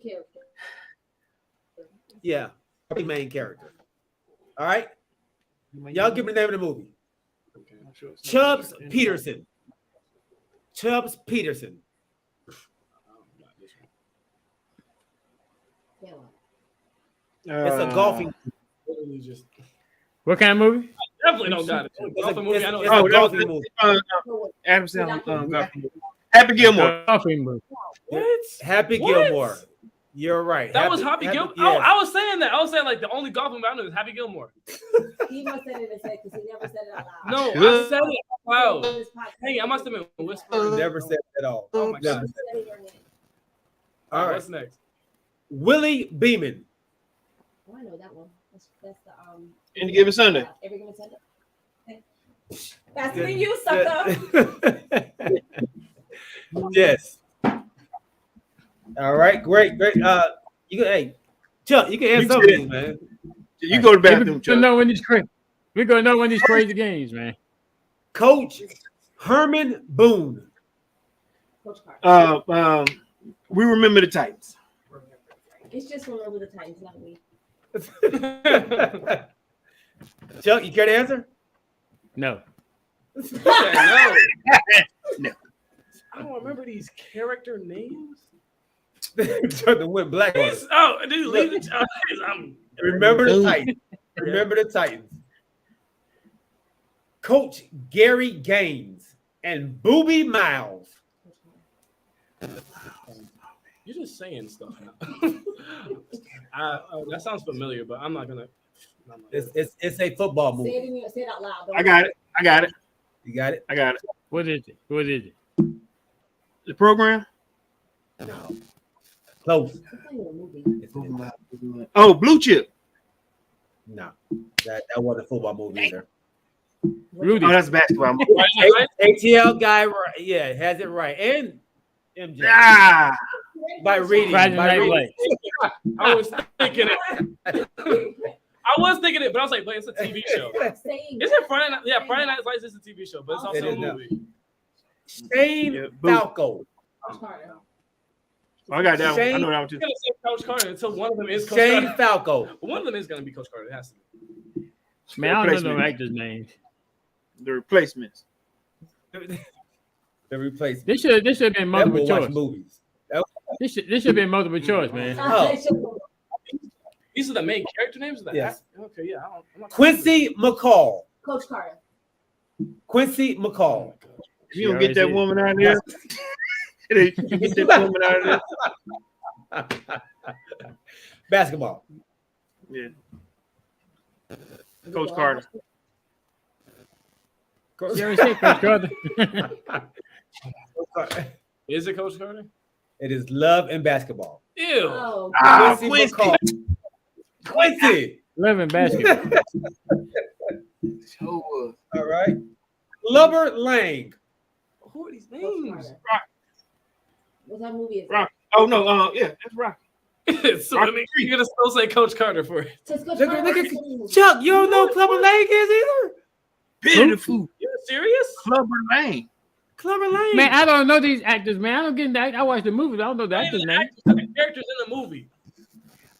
main characters. All right, y'all give me the name of the movie. Chubbs Peterson. Chubbs Peterson. It's a golfing. What kind of movie? Definitely don't got it. Golfing movie. I know. It's a golfing movie. Adam Sandler. Happy Gilmore. Golfing movie. What? Happy Gilmore. You're right. That was Happy Gilmore. Yes. Oh, I was saying that. I was saying like the only golfing movie I know is Happy Gilmore. He must have said it in because he never said it out loud. No, I said it out loud. Hey, I must have been whispering. Never said it at all. Oh my God. All right. What's next? Willie Beeman. Oh, I know that one. That's the Any Given Sunday. Every Given Sunday. Faster than you, sucker. Yes. All right, great. Hey, Chuck, you can answer some of these, man. You go to the bathroom, Chuck. We're gonna know when these crazy games, man. Coach Herman Boone. Coach Carter. We remember the Titans. It's just remember the Titans, not me. Chuck, you care to answer? No. No. No. I don't remember these character names. Chuck went black. Oh, dude, leave the Remember the Titans. Remember the Titans. Coach Gary Gaines and Booby Miles. You're just saying stuff now. That sounds familiar, but I'm not gonna. It's a football movie. Say it out loud. I got it. You got it? I got it. What is it? The program? No. Close. Oh, Blue Chip. No. That wasn't a football movie either. Rudy. Oh, that's a basketball movie. ATL guy, right? Yeah, has it right. And MJ. By reading. Friday Night Lights. I was thinking it. I was thinking it, but I was like, but it's a TV show. Is it Friday Night? Yeah, Friday Night Lights is a TV show, but it's also a movie. Shane Falco. I got that one. I know that one too. Gonna say Coach Carter until one of them is Coach Shane Carter. Falco. One of them is gonna be Coach Carter. It has to be. Man, I don't know no actors' names. The Replacements. The Replacements. This should have been multiple choice. Movies. This should have been multiple choice, man. Oh. These are the main character names of that. Yes. Okay, yeah. I'm not Quincy McCall. Coach Carter. Quincy McCall. If you don't get that woman out of there, you get that woman out of there. Basketball. Yeah. Coach Carter. You already said Coach Carter. Is it Coach Carter? It is Love and Basketball. Ew. Oh. Quincy McCall. Quincy. Love and Basketball. Sure. All right. Clubber Lang. Who are these names? What that movie is? Rock. Oh no, yeah, that's Rock. So I mean, you're gonna still say Coach Carter for it. Look at Chuck. You don't know who Clubber Lang is either? Pitiful. You serious? Clubber Lang. Clubber Lang. Man, I don't know these actors, man. I don't get that. I watch the movies. I don't know the actors' name. The characters in the movie.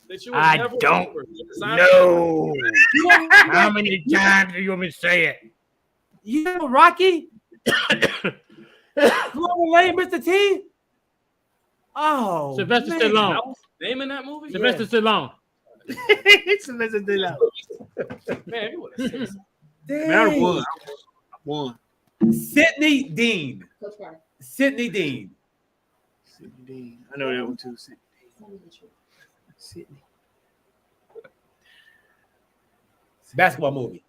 That you would I never don't remember. know. How many times do you want me to say it? You know Rocky? Clubber Lang, Mr. T? Oh, Sylvester Stallone. Name in that movie? Sylvester Stallone. Sylvester Stallone. Man, you would have said so. Dang. Man, I won. Sidney Dean. Coach Carter. Sidney Dean. Sidney Dean. I know that one too. Sidney. Basketball movie.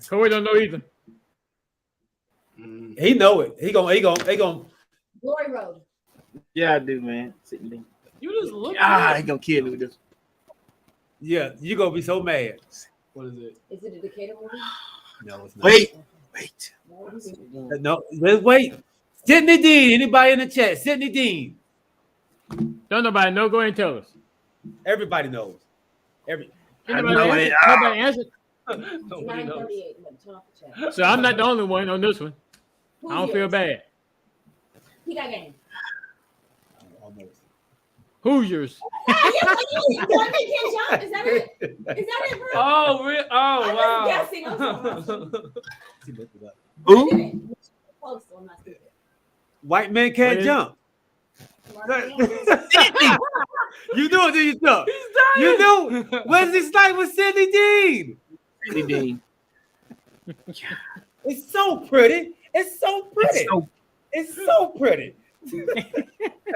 Corey don't know either. He know it. He gonna. Glory Road. Yeah, I do, man. Sidney Dean. You just look He at gonna kill me with this. Yeah, you gonna be so mad. What is it? Is it a Decatur movie? No, it's not. Wait. No, let's wait. Sidney Dean. Anybody in the chat? Sidney Dean. Don't nobody know. Go ahead and tell us. Everybody knows. Nobody answer? Nobody knows. 9:38. So I'm not the only one on this one. Who's I don't feel yours? bad. He got game. Hoosiers. Is that it? Is that it, bro? Oh, wow. I'm just guessing. I'm sorry. Who? Close, so I'm not stupid. White man can't jump. You knew it, did you, Chuck? You knew. Wesley Snipes was Sidney Dean. Sidney Dean. It's so pretty. It's so pretty. It's so pretty.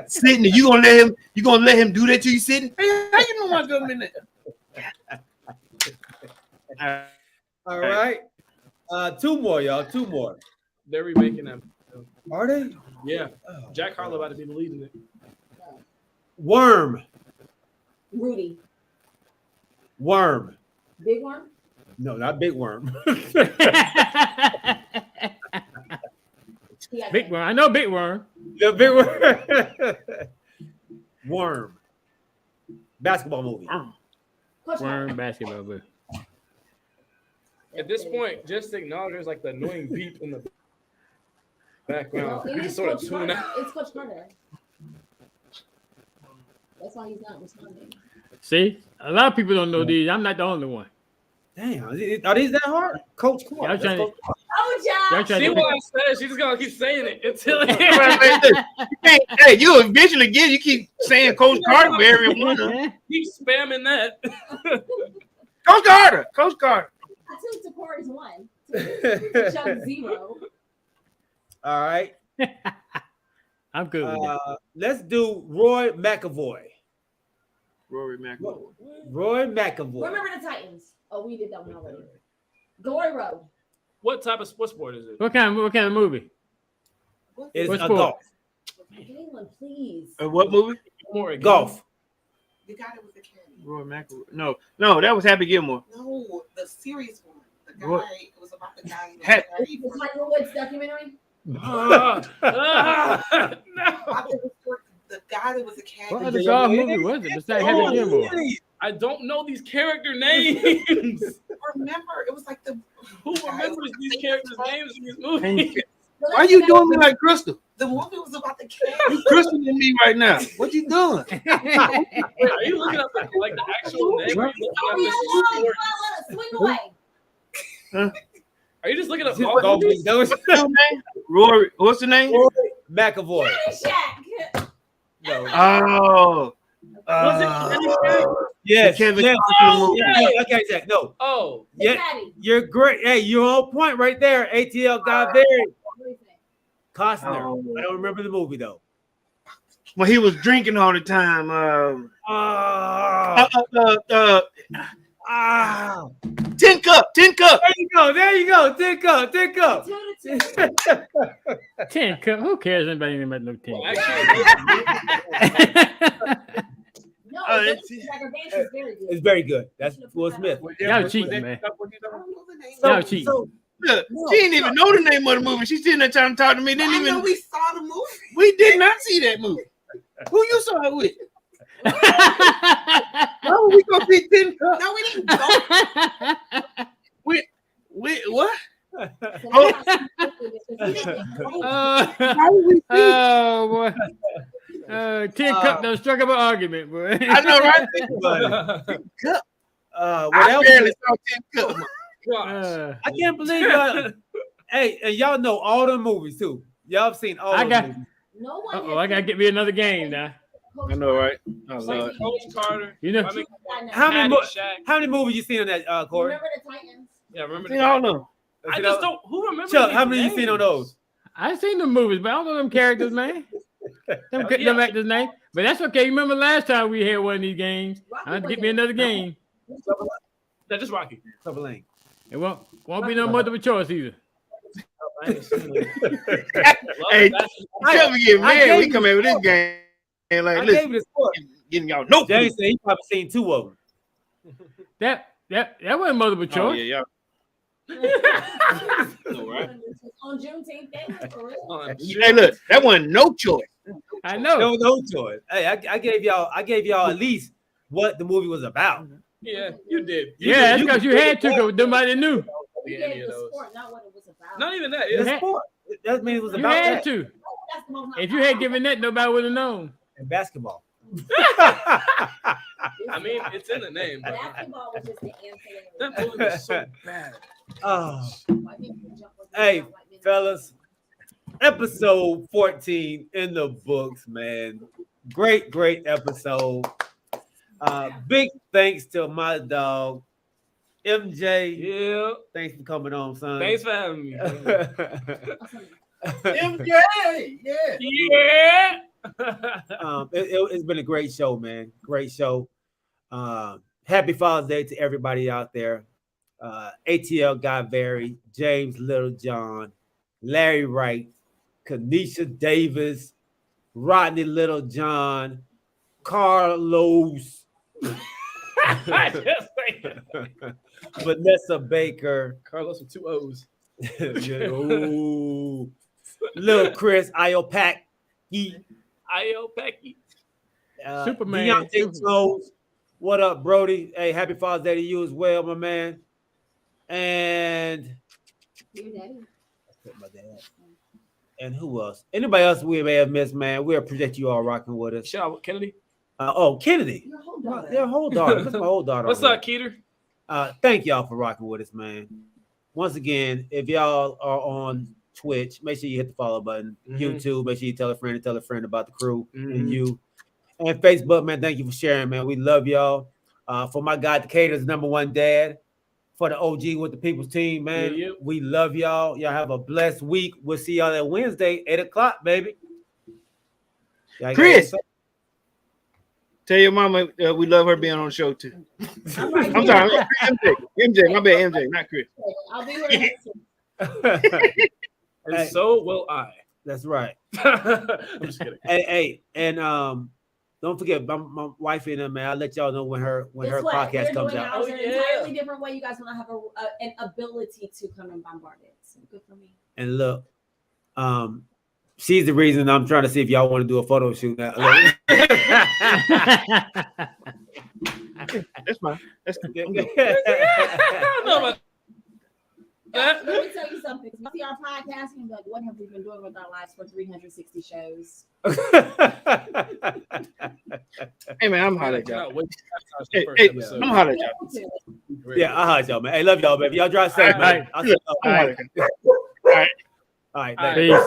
Sidney, you gonna let him do that to you, Sidney? Hey, how you know my government? All right. Two more, y'all. Two more. They're remaking them. Are they? Yeah. Jack Harlow about to be the lead in it. Worm. Rudy. Worm. Big Worm? No, not Big Worm. Big Worm. I know Big Worm. The Big Worm. Worm. Basketball movie. Worm basketball movie. At this point, just acknowledge there's like the annoying beep in the background. No, You just sort of tune out. It's Coach Carter. That's why he's not responding. See, a lot of people don't know these. I'm not the only one. Damn, are these that hard? Coach Carter. Y'all trying to- Oh, Josh. See what I said? She's gonna keep saying it until Hey, you eventually get. You keep saying Coach Carter for everyone. keep spamming that. Coach Carter. Coach Carter. I took to Corey's 1. To Chuck's 0. All right. I'm good with that. Let's do Roy McAvoy. Rory McAvoy. Roy McAvoy. Remember the Titans. Oh, we did that one already. Glory Road. What type of sport is it? What kind of movie? It's What a sport? golf. Galen, please. What movie? More again. Golf. You got it with the candy. Rory McAvoy. No, that was Happy Gilmore. No, the serious one. The guy. What? It was about the guy. The Tiger Woods documentary. No. About the The guy that was a cat. What other golf movie was it besides Happy Gilmore? I don't know these character names. Remember, it was like the who remembers these characters' names in these movies? Why are you doing me like Crystal? The movie was about the cat. You Crystal in me right now. What you doing? Wait, are you looking up like the actual name? Are you looking up Swing away. Are you just looking up golf movies? That was What's the name? Rory. What's the name? Rory McAvoy. No. Oh. Was it Caddyshack? Yes. Kevin yes. Costner Yeah. Okay, Zach. No. Oh. Yeah. You're great. Hey, you're on point right there. ATL got very Costner. Oh. I don't remember the movie though. When he was drinking all the time. Tin Cup. There you go. 10 Cup. 10 Cup. Who cares anybody even about no 10 Cup? No, it's very good. That's Will Smith. Y'all cheating, man. Y'all cheating. Look, she didn't even know the name of the movie. She's sitting there trying to talk to me. Didn't even. I know we saw the movie. We did not see that movie. Who you saw it with? How are we gonna be 10 Cup? No, we didn't go. With what? Oh boy. 10 Cup done struck up an argument, boy. I know, right? 10 Cup. I barely saw 10 Cup. I can't believe y'all. Hey, and y'all know all the movies too. Y'all have seen all the movies. I gotta get me another game now. I know, right? Oh, Lord. Coach Carter. You know, how many movies you seen on that, Corey? Remember the Titans? Yeah, remember. I don't know. I just don't. Who remembers? Chuck, how many you seen on those? I seen the movies, but I don't know them characters, man. Them actors' name. But that's okay. You remember last time we had one of these games? I have to get me another game. That's just Rocky. Double Lane. It won't be no multiple choice either. Hey, Trevor get mad. We come in with this game. And like, listen, getting y'all no. James said he probably seen 2 of them. That wasn't multiple choice. Oh, yeah. On Juneteenth, Hey, look, that wasn't no choice. I know. No choice. Hey, I gave y'all at least what the movie was about. Yeah, you did. Yeah, that's because you had to, because nobody knew. We gave the sport, not what it was about. Not even that. The sport. That means it was You about had that. to. If you had given that, nobody would have known. And basketball. I mean, it's in the name. But Basketball was just the answer. that movie was so bad. Oh. Hey, fellas, episode 14 in the books, man. Great episode. Big thanks to my dog, MJ. Yeah. Thanks for coming on, son. Thanks for having me. MJ, yeah. Yeah. It's been a great show, man. Great show. Happy Father's Day to everybody out there. ATL Guy Very, James Littlejohn, Larry Wright, Kanisha Davis, Rodney Littlejohn, Carlos, Vanessa Baker, Carlos with 2 O's. Ooh. Little Chris Iopaki, Iopaki. Superman. Deontay Jones. What up, Brody? Hey, happy Father's Day to you as well, my man. And and who else? Anybody else we may have missed, man? We appreciate you all rocking with us. Shout out Kennedy. Kennedy. Your whole daughter. That's my whole daughter. What's up, Keeter? Thank y'all for rocking with us, man. Once again, if y'all are on Twitch, make sure you hit the follow button. YouTube, make sure you tell a friend about the crew and you. And Facebook, man, thank you for sharing, man. We love y'all. For my guy, Decatur's #1 dad. For the OG with the people's team, man. Yeah. We love y'all. Y'all have a blessed week. We'll see y'all that Wednesday, 8 o'clock, baby. Chris, tell your mama we love her being on the show too. I'm sorry, MJ, my bad, MJ, not Chris. I'll be right. And so will I. That's right. I'm just kidding. Hey, and don't forget my wife and them, man. I'll let y'all know when her podcast comes out. An entirely different way. You guys want to have an ability to come and bombard it. So good for me. And look, She's the reason I'm trying to see if y'all want to do a photo shoot now. That's fine. That's good. Let me tell you something. You see our podcast and be like, what have we been doing with our lives for 360 shows? Hey man, I'm hot at y'all. Hey, I'm hot at y'all. Yeah, I'll hot y'all, man. Hey, love y'all, man. If y'all drive safe, man. All right. All right. All right. Peace.